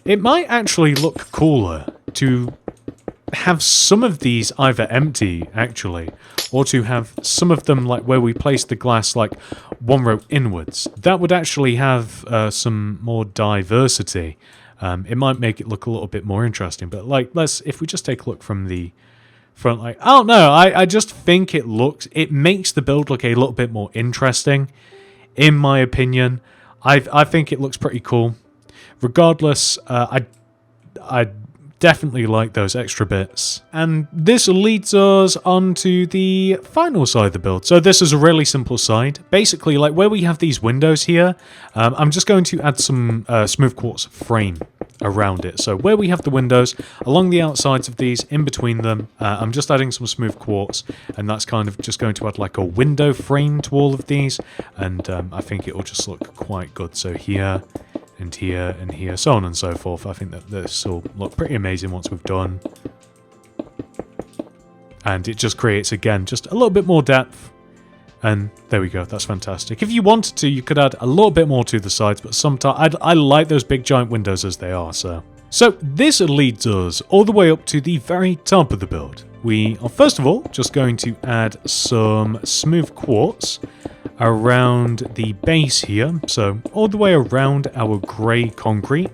It might actually look cooler to have some of these either empty, actually, or to have some of them like where we place the glass like one row inwards. That would actually have some more diversity. It might make it look a little bit more interesting, but like if we just take a look from the front, like, I don't know, I just think it makes the build look a little bit more interesting, in my opinion. I think it looks pretty cool. Regardless, I definitely like those extra bits. And this leads us on to the final side of the build. So this is a really simple side. Basically, like where we have these windows here, I'm just going to add some smooth quartz frame around it. So where we have the windows, along the outsides of these, in between them, I'm just adding some smooth quartz, and that's kind of just going to add like a window frame to all of these, and I think it will just look quite good. So here, and here, and here, so on and so forth. I think that this will look pretty amazing once we've done. And it just creates, again, just a little bit more depth. And there we go, that's fantastic. If you wanted to, you could add a little bit more to the sides, but sometimes I like those big giant windows as they are, so. So this leads us all the way up to the very top of the build. We are first of all just going to add some smooth quartz around the base here, so all the way around our grey concrete.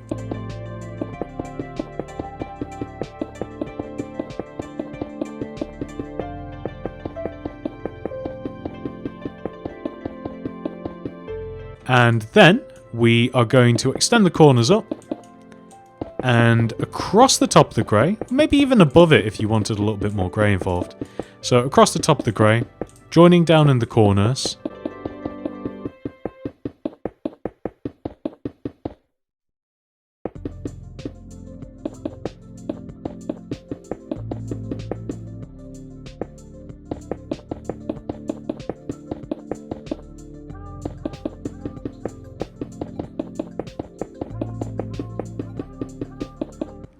And then we are going to extend the corners up and across the top of the grey, maybe even above it if you wanted a little bit more grey involved. So across the top of the grey, joining down in the corners.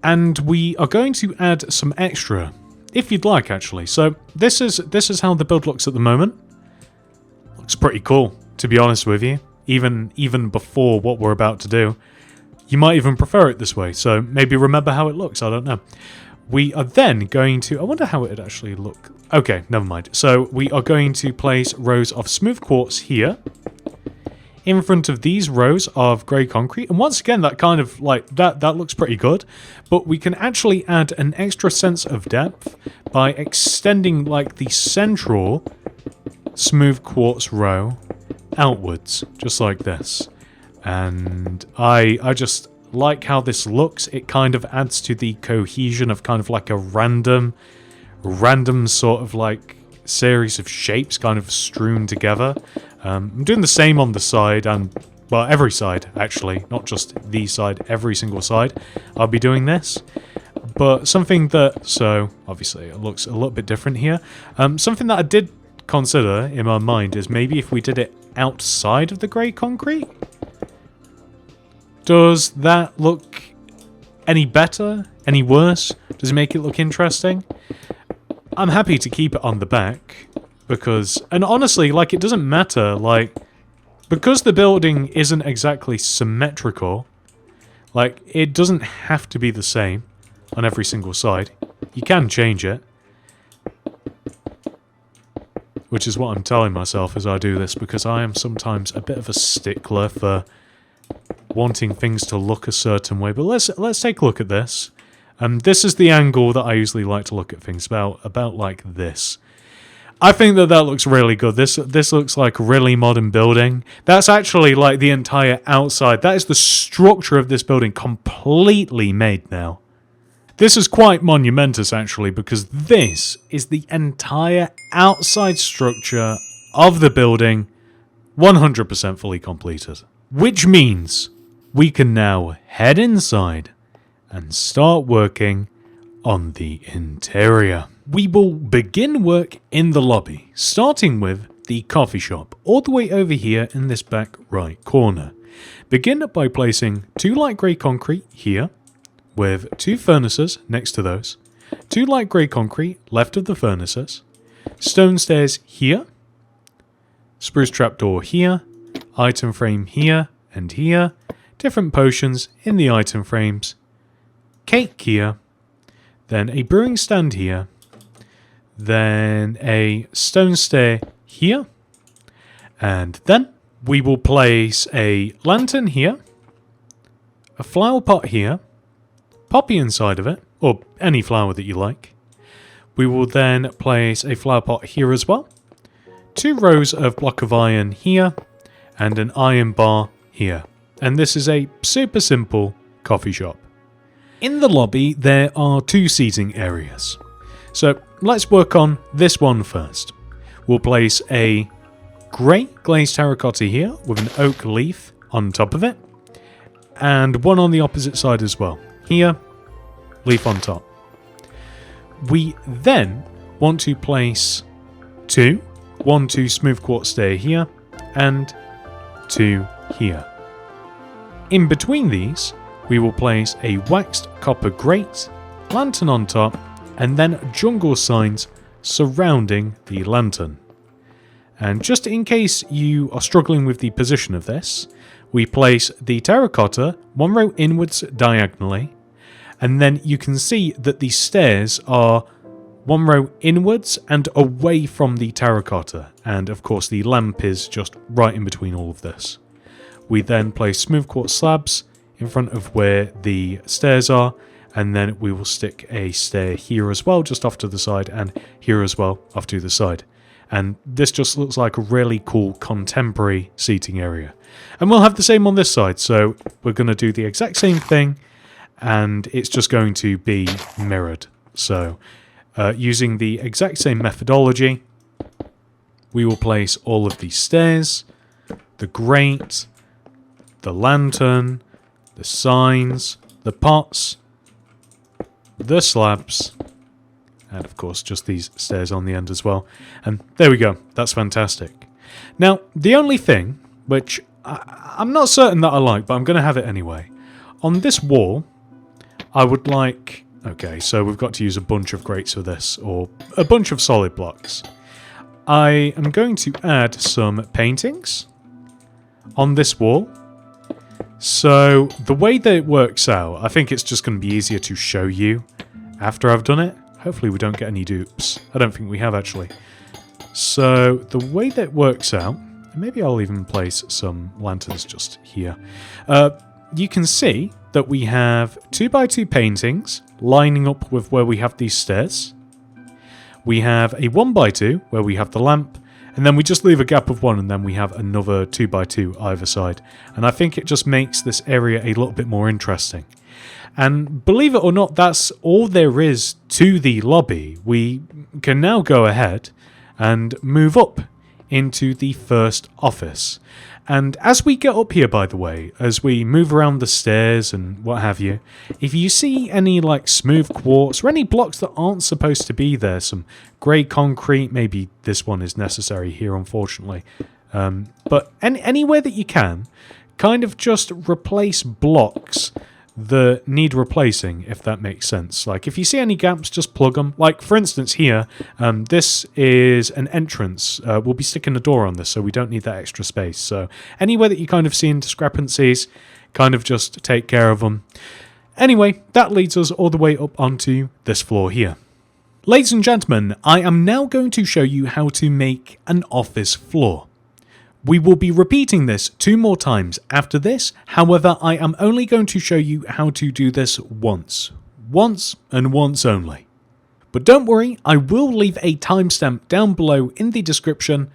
And we are going to add some extra, if you'd like, actually. So this is how the build looks at the moment. Looks pretty cool, to be honest with you. Even before what we're about to do, you might even prefer it this way. So maybe remember how it looks. I don't know. We are then going to. I wonder how it would actually look. Okay, never mind. So we are going to place rows of smooth quartz here, in front of these rows of grey concrete, and once again that kind of like that looks pretty good, but we can actually add an extra sense of depth by extending like the central smooth quartz row outwards, just like this. And I just like how this looks. It kind of adds to the cohesion of kind of like a random sort of like series of shapes kind of strewn together. I'm doing the same on the side, and well, every side actually, not just the side, every single side I'll be doing this. But something that, so obviously it looks a little bit different here. Something that I did consider in my mind is maybe if we did it outside of the grey concrete. Does that look any better? Any worse? Does it make it look interesting? I'm happy to keep it on the back. Because, and honestly, like, it doesn't matter, like, because the building isn't exactly symmetrical, like, it doesn't have to be the same on every single side. You can change it. which is what I'm telling myself as I do this, because I am sometimes a bit of a stickler for wanting things to look a certain way. But let's take a look at this. This is the angle that I usually like to look at things, about like this. I think that looks really good. This looks like a really modern building. That's actually like the entire outside. That is the structure of this building completely made now. This is quite monumentous actually, because this is the entire outside structure of the building, 100% fully completed. Which means we can now head inside and start working on the interior. We will begin work in the lobby, starting with the coffee shop, all the way over here in this back right corner. Begin by placing 2 light grey concrete here, with 2 furnaces next to those, 2 light grey concrete left of the furnaces, stone stairs here, spruce trapdoor here, item frame here and here, different potions in the item frames, cake here, then a brewing stand here, then a stone stair here, and then we will place a lantern here, a flower pot here, poppy inside of it, or any flower that you like. We will then place a flower pot here as well, 2 rows of block of iron here, and an iron bar here. And this is a super simple coffee shop. In the lobby there are 2 seating areas. So let's work on this one first. We'll place a grey glazed terracotta here with an oak leaf on top of it, and one on the opposite side as well. Here, leaf on top. We then want to place 2 smooth quartz stair here, and 2 here. In between these, we will place a waxed copper grate, lantern on top, and then jungle signs surrounding the lantern. And just in case you are struggling with the position of this, we place the terracotta 1 row inwards diagonally, and then you can see that the stairs are 1 row inwards and away from the terracotta, and of course the lamp is just right in between all of this. We then place smooth quartz slabs in front of where the stairs are, and then we will stick a stair here as well, just off to the side, and here as well, off to the side. And this just looks like a really cool contemporary seating area. And we'll have the same on this side, so we're going to do the exact same thing, and it's just going to be mirrored. So, using the exact same methodology, we will place all of these stairs, the grate, the lantern, the signs, the pots, the slabs, and of course just these stairs on the end as well. And there we go, that's fantastic. Now, the only thing, which I'm not certain that I like, but I'm going to have it anyway. On this wall, I would like... Okay, so we've got to use a bunch of grates for this, or a bunch of solid blocks. I am going to add some paintings on this wall. So the way that it works out, I think it's just going to be easier to show you after I've done it. Hopefully we don't get any dupes. I don't think we have actually. So the way that it works out, maybe I'll even place some lanterns just here. You can see that we have 2x2 paintings lining up with where we have these stairs. We have a 1x2 where we have the lamp, and then we just leave a gap of 1, and then we have another 2x2 either side. And I think it just makes this area a little bit more interesting. And believe it or not, that's all there is to the lobby. We can now go ahead and move up into the first office. And as we get up here, by the way, as we move around the stairs and what have you, if you see any like smooth quartz or any blocks that aren't supposed to be there, some grey concrete, maybe this one is necessary here, unfortunately. But anywhere that you can, kind of just replace blocks that need replacing, if that makes sense. Like, if you see any gaps, just plug them. Like, for instance, here, this is an entrance. We'll be sticking a door on this, so we don't need that extra space. So, anywhere that you kind of see discrepancies, kind of just take care of them. Anyway, that leads us all the way up onto this floor here. Ladies and gentlemen, I am now going to show you how to make an office floor. We will be repeating this 2 more times after this, however I am only going to show you how to do this once. Once and once only. But don't worry, I will leave a timestamp down below in the description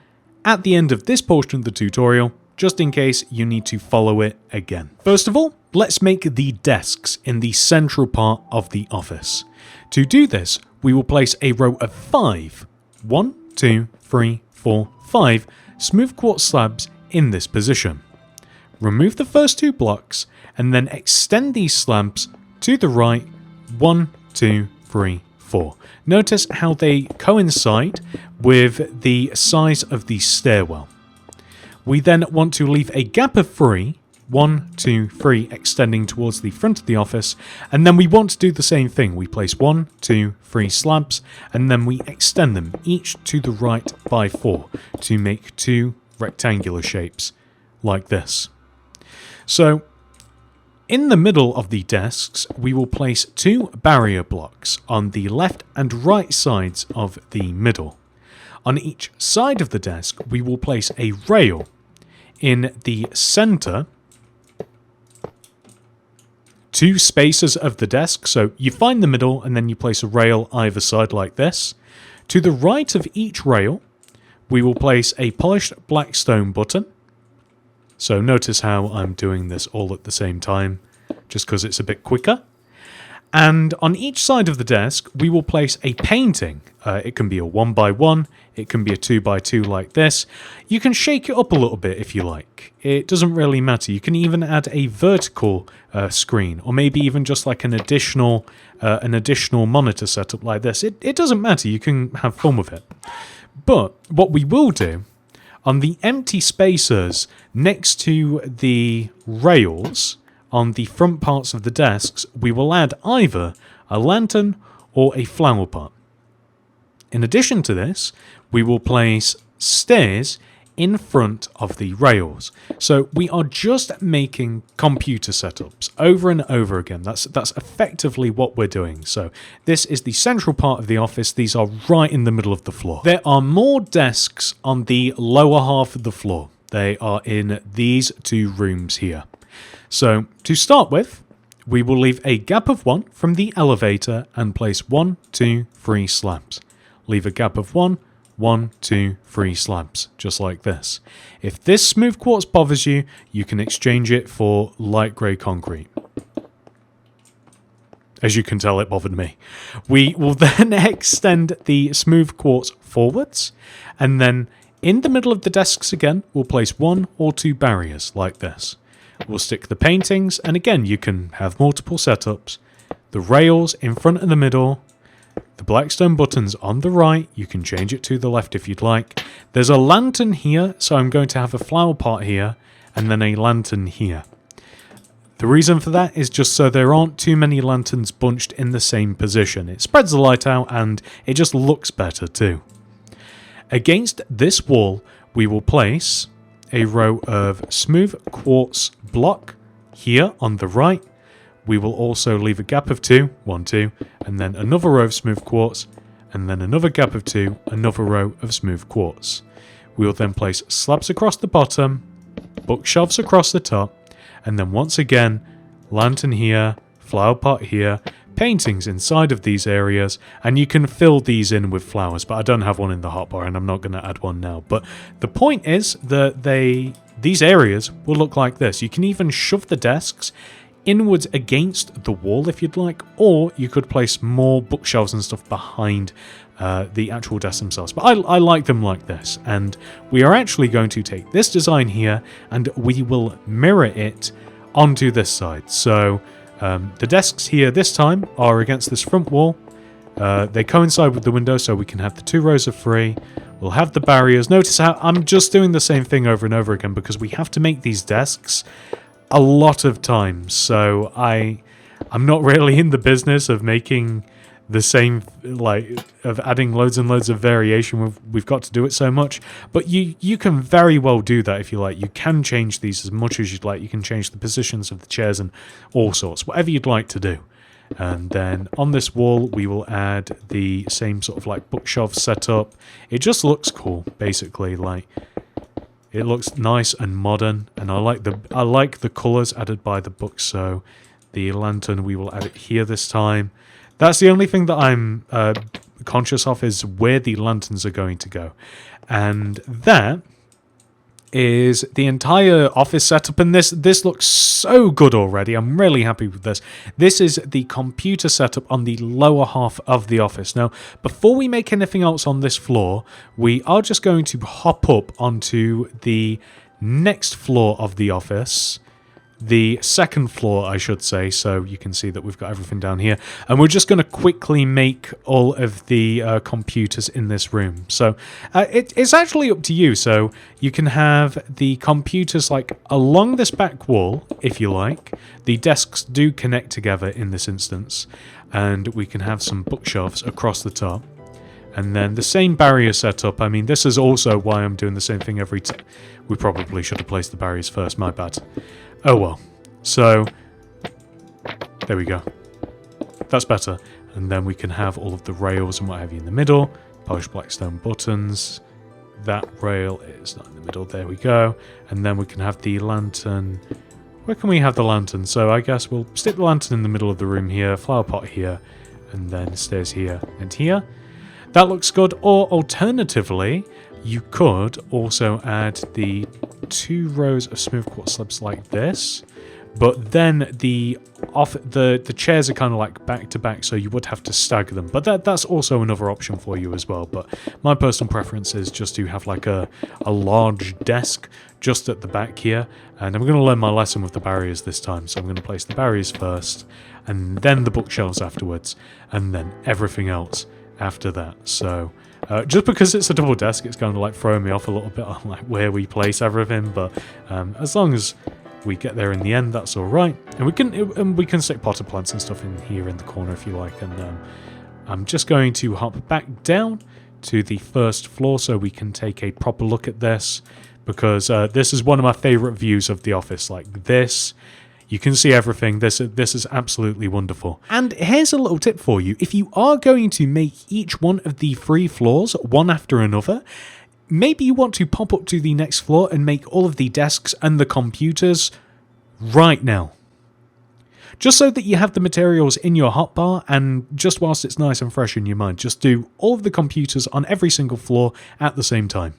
at the end of this portion of the tutorial, just in case you need to follow it again. First of all, let's make the desks in the central part of the office. To do this, we will place a row of 5, 1, 2, 3, 4, 5 smooth quartz slabs in this position. Remove the first 2 blocks and then extend these slabs to the right 1, 2, 3, 4. Notice how they coincide with the size of the stairwell. We then want to leave a gap of 3, 1, 2, 3, extending towards the front of the office, and then we want to do the same thing. We place 1, 2, 3 slabs, and then we extend them each to the right by 4 to make 2 rectangular shapes like this. So, in the middle of the desks, we will place 2 barrier blocks on the left and right sides of the middle. On each side of the desk, we will place a rail in the center, 2 spaces of the desk, so you find the middle and then you place a rail either side like this. To the right of each rail, we will place a polished black stone button. So notice how I'm doing this all at the same time, just because it's a bit quicker. And on each side of the desk, we will place a painting. It can be a 1x1, it can be a 2x2 like this. You can shake it up a little bit if you like. It doesn't really matter. You can even add a vertical screen, or maybe even just like an additional monitor setup like this. It doesn't matter. You can have fun with it. But what we will do, on the empty spaces next to the rails, on the front parts of the desks, we will add either a lantern or a flower pot. In addition to this, we will place stairs in front of the rails. So we are just making computer setups over and over again. That's effectively what we're doing. So this is the central part of the office. These are right in the middle of the floor. There are more desks on the lower half of the floor. They are in these 2 rooms here. So, to start with, we will leave a gap of 1 from the elevator and place 1, 2, 3 slabs. Leave a gap of 1, 1, 2, 3 slabs, just like this. If this smooth quartz bothers you, you can exchange it for light grey concrete. As you can tell, it bothered me. We will then extend the smooth quartz forwards, and then in the middle of the desks again, we'll place 1 or 2 barriers like this. We'll stick the paintings, and again, you can have multiple setups. The rails in front and the middle, the blackstone buttons on the right, you can change it to the left if you'd like. There's a lantern here, so I'm going to have a flower pot here, and then a lantern here. The reason for that is just so there aren't too many lanterns bunched in the same position. It spreads the light out, and it just looks better too. Against this wall, we will place a row of smooth quartz block here on the right. We will also leave a gap of 2, 1, 2, and then another row of smooth quartz, and then another gap of 2, another row of smooth quartz. We will then place slabs across the bottom, bookshelves across the top, and then once again, lantern here, flower pot here, paintings inside of these areas, and you can fill these in with flowers, but I don't have one in the hotbar and I'm not going to add one now. But the point is that these areas will look like this. You can even shove the desks inwards against the wall if you'd like, or you could place more bookshelves and stuff behind the actual desks themselves. But I like them like this, and we are actually going to take this design here and we will mirror it onto this side. So the desks here this time are against this front wall. They coincide with the window, so we can have the 2 rows of 3. We'll have the barriers. Notice how I'm just doing the same thing over and over again because we have to make these desks a lot of times. So I'm not really in the business of making the same, of adding loads and loads of variation. We've got to do it so much, but you can very well do that if you like. You can change these as much as you'd like. You can change the positions of the chairs and all sorts, whatever you'd like to do. And then on this wall, we will add the same sort of like bookshelf setup. It just looks cool, basically. Like, it looks nice and modern, and I like the colors added by the book. So the lantern, we will add it here this time. That's the only thing that I'm conscious of, is where the lanterns are going to go. And that is the entire office setup, and this looks so good already. I'm really happy with this. This is the computer setup on the lower half of the office. Now, before we make anything else on this floor, we are just going to hop up onto the next floor of the office. The second floor, I should say, so you can see that we've got everything down here. And we're just going to quickly make all of the computers in this room. So it's actually up to you. So you can have the computers like along this back wall, if you like. The desks do connect together in this instance. And we can have some bookshelves across the top. And then the same barrier setup. I mean, this is also why I'm doing the same thing every time. We probably should have placed the barriers first, my bad. Oh well. So, there we go. That's better. And then we can have all of the rails and what have you in the middle. Polished black stone buttons. That rail is not in the middle. There we go. And then we can have the lantern. Where can we have the lantern? So I guess we'll stick the lantern in the middle of the room here. Flower pot here. And then stairs here and here. That looks good. Or alternatively, you could also add the 2 rows of smooth quartz slabs like this, but then the chairs are kind of like back to back, so you would have to stagger them. But that's also another option for you as well. But my personal preference is just to have like a large desk just at the back here. And I'm going to learn my lesson with the barriers this time. So I'm going to place the barriers first, and then the bookshelves afterwards, and then everything else after that. So just because it's a double desk, it's kind of like throwing me off a little bit on like where we place everything. But as long as we get there in the end, that's all right. And we can stick potted plants and stuff in here in the corner if you like. And I'm just going to hop back down to the first floor so we can take a proper look at this, because this is one of my favorite views of the office. Like this, you can see everything. This is absolutely wonderful. And here's a little tip for you. If you are going to make each one of the 3 floors one after another, maybe you want to pop up to the next floor and make all of the desks and the computers right now. Just so that you have the materials in your hotbar, and just whilst it's nice and fresh in your mind, just do all of the computers on every single floor at the same time.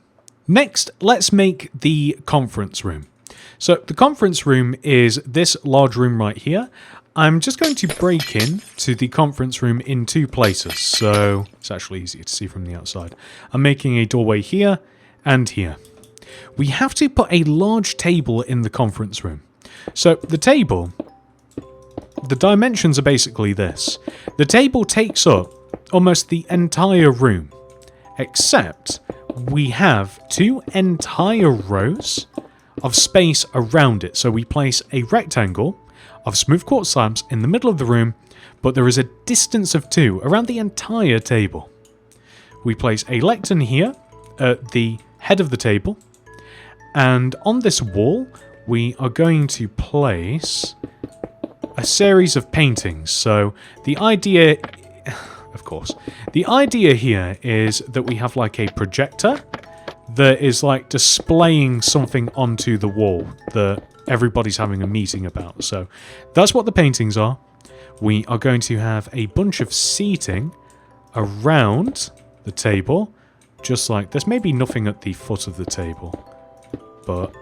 Next, let's make the conference room. So the conference room is this large room right here. I'm just going to break in to the conference room in 2 places, so it's actually easier to see from the outside. I'm making a doorway here and here. We have to put a large table in the conference room. So the table, the dimensions are basically this. The table takes up almost the entire room, except we have 2 entire rows of space around it. So we place a rectangle of smooth quartz slabs in the middle of the room, but there is a distance of 2 around the entire table. We place a lectern here at the head of the table, and on this wall we are going to place a series of paintings. So the idea, of course, the idea here is that we have like a projector that is like displaying something onto the wall that everybody's having a meeting about. So that's what the paintings are. We are going to have a bunch of seating around the table, just like this. Maybe nothing at the foot of the table, but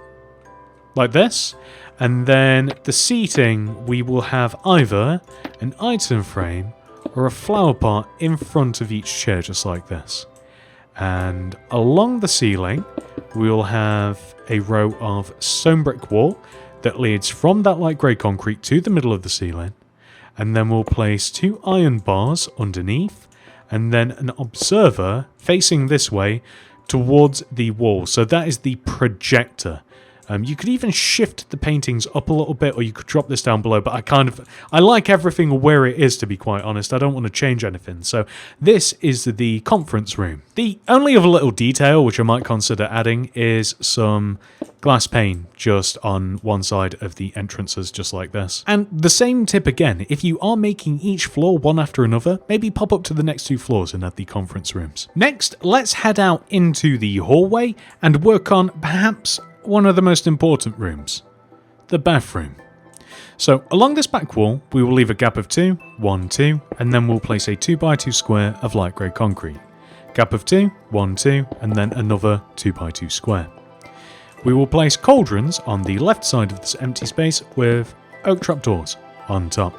like this. And then the seating, we will have either an item frame or a flower pot in front of each chair, just like this. And along the ceiling, we'll have a row of stone brick wall that leads from that light grey concrete to the middle of the ceiling. And then we'll place 2 iron bars underneath, and then an observer facing this way towards the wall. So that is the projector. You could even shift the paintings up a little bit, or you could drop this down below, but I like everything where it is, to be quite honest. I don't want to change anything. So this is the conference room. The only other little detail which I might consider adding is some glass pane just on one side of the entrances, just like this. And the same tip again, if you are making each floor one after another, maybe pop up to the next 2 floors and add the conference rooms. Next, let's head out into the hallway and work on perhaps one of the most important rooms, the bathroom. So along this back wall, we will leave a gap of 2, 1, 2, and then we'll place a 2x2 square of light grey concrete. Gap of 2, 1, 2, and then another 2x2 square. We will place cauldrons on the left side of this empty space with oak trapdoors on top.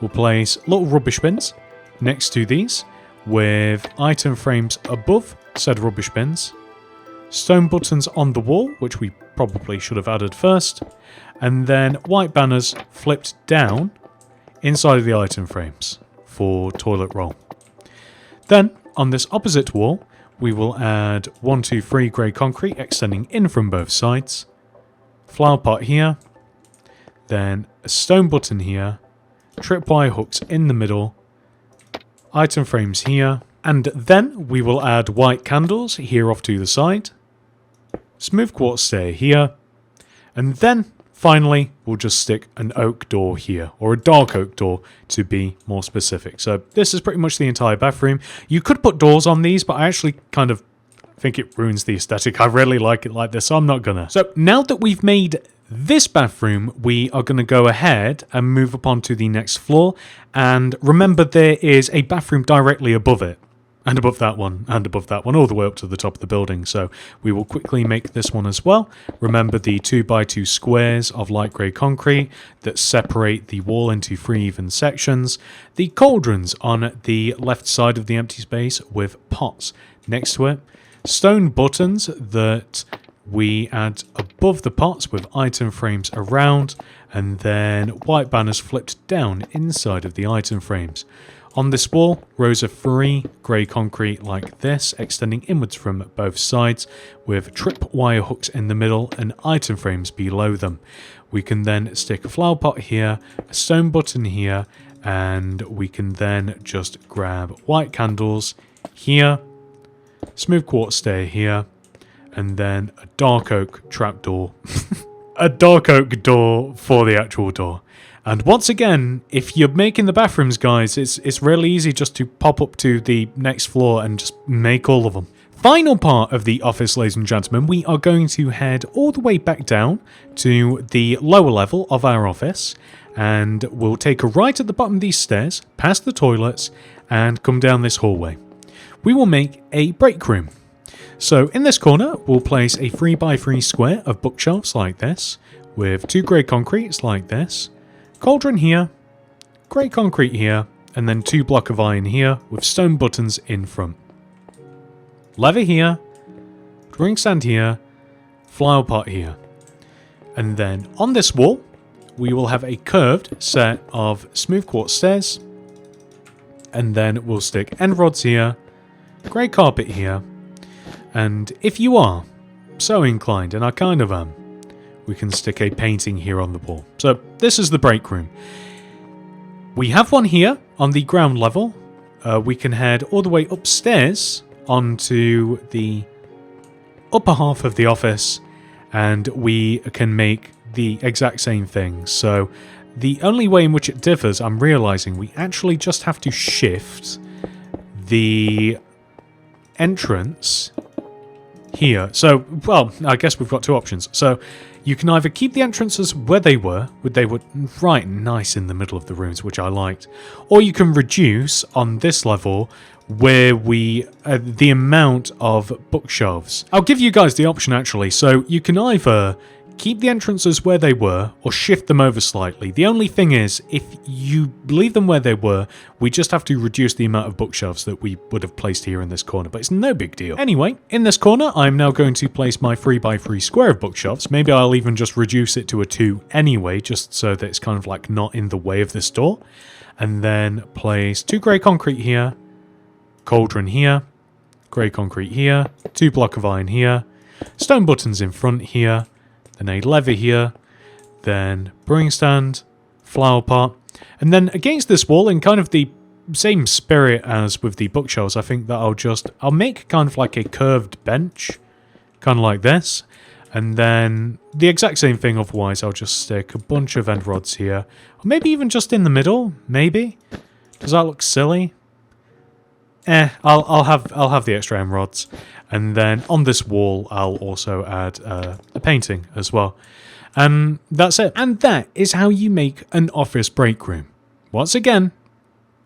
We'll place little rubbish bins next to these with item frames above said rubbish bins, stone buttons on the wall, which we probably should have added first, and then white banners flipped down inside of the item frames for toilet roll. Then, on this opposite wall, we will add 1, 2, 3 grey concrete extending in from both sides, flower pot here, then a stone button here, tripwire hooks in the middle, item frames here, and then we will add white candles here off to the side, smooth quartz stair here, and then finally we'll just stick an oak door here, or a dark oak door to be more specific. So this is pretty much the entire bathroom. You could put doors on these, but I actually kind of think it ruins the aesthetic. I really like it like this, so I'm not gonna. So now that we've made this bathroom, we are going to go ahead and move up onto the next floor, and remember there is a bathroom directly above it. And above that one, and above that one, all the way up to the top of the building. So we will quickly make this one as well. Remember the 2x2 squares of light grey concrete that separate the wall into 3 even sections. The cauldrons on the left side of the empty space with pots next to it. Stone buttons that we add above the pots with item frames around. And then white banners flipped down inside of the item frames. On this wall, rows of 3 grey concrete like this, extending inwards from both sides, with tripwire hooks in the middle and item frames below them. We can then stick a flower pot here, a stone button here, and we can then just grab white candles here, smooth quartz stair here, and then a dark oak trapdoor. A dark oak door for the actual door. And once again, if you're making the bathrooms, guys, it's really easy just to pop up to the next floor and just make all of them. Final part of the office, ladies and gentlemen, we are going to head all the way back down to the lower level of our office, and we'll take a right at the bottom of these stairs, past the toilets, and come down this hallway. We will make a break room. So in this corner, we'll place a 3x3 square of bookshelves like this, with 2 grey concretes like this, cauldron here, grey concrete here, and then 2 blocks of iron here with stone buttons in front. Lever here, drink stand here, flower pot here. And then on this wall, we will have a curved set of smooth quartz stairs, and then we'll stick end rods here, grey carpet here, and if you are so inclined, and I kind of am, we can stick a painting here on the wall. So this is the break room. We have one here on the ground level. We can head all the way upstairs onto the upper half of the office, and we can make the exact same thing. So the only way in which it differs, I'm realizing, we actually just have to shift the entrance here. So, well, I guess we've got 2 options. So you can either keep the entrances where they were right nice in the middle of the rooms, which I liked, or you can reduce on this level where we the amount of bookshelves. I'll give you guys the option actually. So you can either keep the entrances where they were or shift them over slightly. The only thing is, if you leave them where they were, we just have to reduce the amount of bookshelves that we would have placed here in this corner, but it's no big deal. Anyway, in this corner, I'm now going to place my 3x3 square of bookshelves. Maybe I'll even just reduce it to a 2 anyway, just so that it's kind of like not in the way of this door. And then place 2 grey concrete here, cauldron here, grey concrete here, 2 blocks of iron here, stone buttons in front here, then a lever here, then brewing stand, flower pot, and then against this wall, in kind of the same spirit as with the bookshelves, I think that I'll make kind of like a curved bench, kind of like this, and then the exact same thing otherwise. I'll just stick a bunch of end rods here, or maybe even just in the middle, maybe? Does that look silly? I'll have the extra end rods, and then on this wall I'll also add a painting as well. And that's it. And that is how you make an office break room. Once again,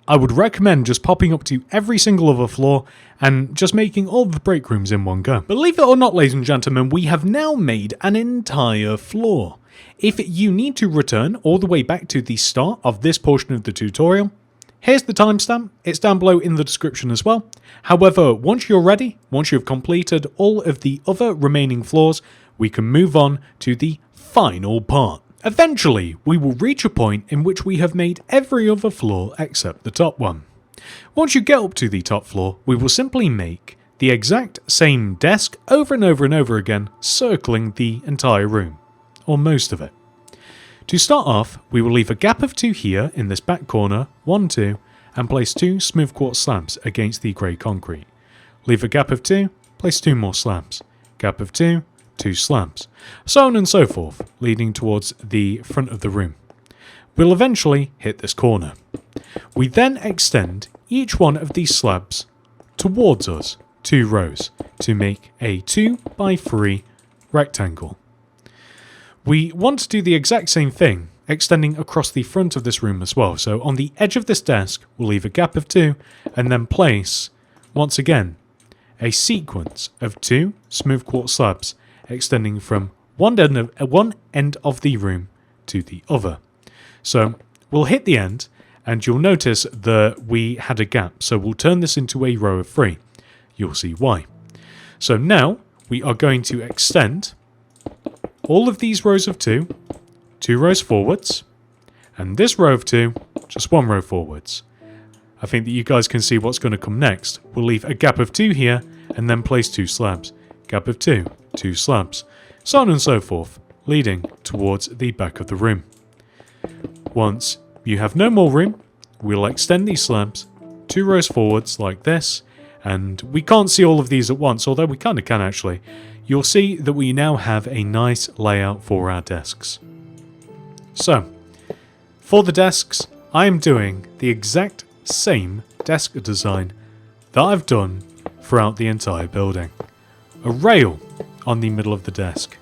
I would recommend just popping up to every single other floor and just making all the break rooms in one go. Believe it or not, ladies and gentlemen, we have now made an entire floor. If you need to return all the way back to the start of this portion of the tutorial, here's the timestamp. It's down below in the description as well. However, once you're ready, once you've completed all of the other remaining floors, we can move on to the final part. Eventually, we will reach a point in which we have made every other floor except the top one. Once you get up to the top floor, we will simply make the exact same desk over and over and over again, circling the entire room, or most of it. To start off, we will leave a gap of 2 here in this back corner, 1, 2, and place 2 smooth quartz slabs against the grey concrete. Leave a gap of 2, place 2 more slabs. Gap of 2, 2 slabs, so on and so forth, leading towards the front of the room. We'll eventually hit this corner. We then extend each one of these slabs towards us, 2 rows, to make a 2 by 3 rectangle. We want to do the exact same thing, extending across the front of this room as well. So on the edge of this desk, we'll leave a gap of 2, and then place, once again, a sequence of 2 smooth quartz slabs extending from one end of the room to the other. So we'll hit the end, and you'll notice that we had a gap, so we'll turn this into a row of 3. You'll see why. So now we are going to extend all of these rows of 2 rows forwards, and this row of 2, just 1 row forwards. I think that you guys can see what's going to come next. We'll leave a gap of 2 here, and then place 2 slabs. Gap of 2, 2 slabs, so on and so forth, leading towards the back of the room. Once you have no more room, we'll extend these slabs 2 rows forwards like this, and we can't see all of these at once, although we kind of can actually. You'll see that we now have a nice layout for our desks. So, for the desks, I am doing the exact same desk design that I've done throughout the entire building. A rail on the middle of the desk.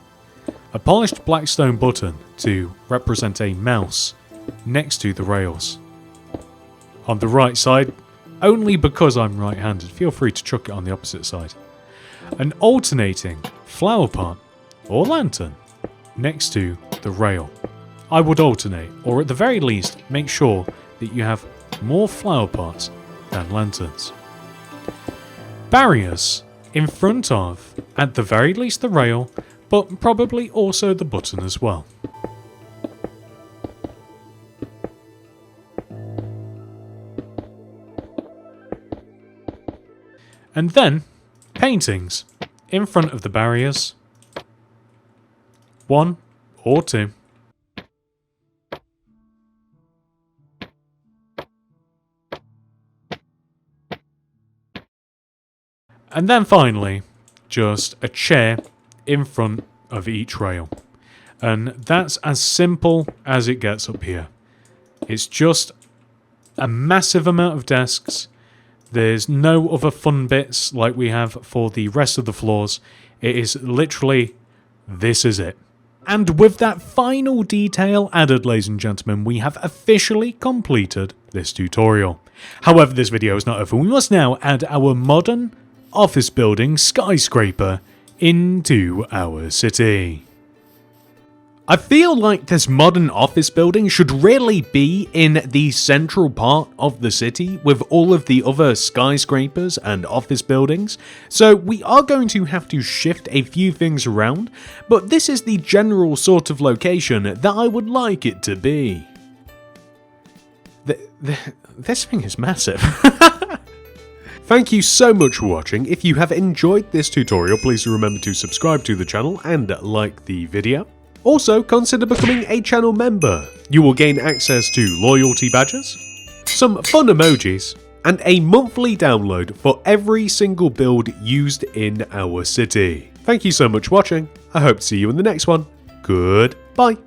A polished black stone button to represent a mouse next to the rails. On the right side, only because I'm right-handed, feel free to chuck it on the opposite side. An alternating flower pot or lantern next to the rail. I would alternate, or at the very least, make sure that you have more flower pots than lanterns. Barriers in front of, at the very least, the rail, but probably also the button as well. And then, paintings in front of the barriers. 1 or 2. And then finally, just a chair in front of each rail. And that's as simple as it gets up here. It's just a massive amount of desks. There's no other fun bits like we have for the rest of the floors. It is literally, this is it. And with that final detail added, ladies and gentlemen, we have officially completed this tutorial. However, this video is not over. We must now add our modern office building skyscraper into our city. I feel like this modern office building should really be in the central part of the city with all of the other skyscrapers and office buildings, so we are going to have to shift a few things around, but this is the general sort of location that I would like it to be. This thing is massive. Thank you so much for watching. If you have enjoyed this tutorial, please remember to subscribe to the channel and like the video. Also, consider becoming a channel member. You will gain access to loyalty badges, some fun emojis, and a monthly download for every single build used in our city. Thank you so much for watching. I hope to see you in the next one. Goodbye.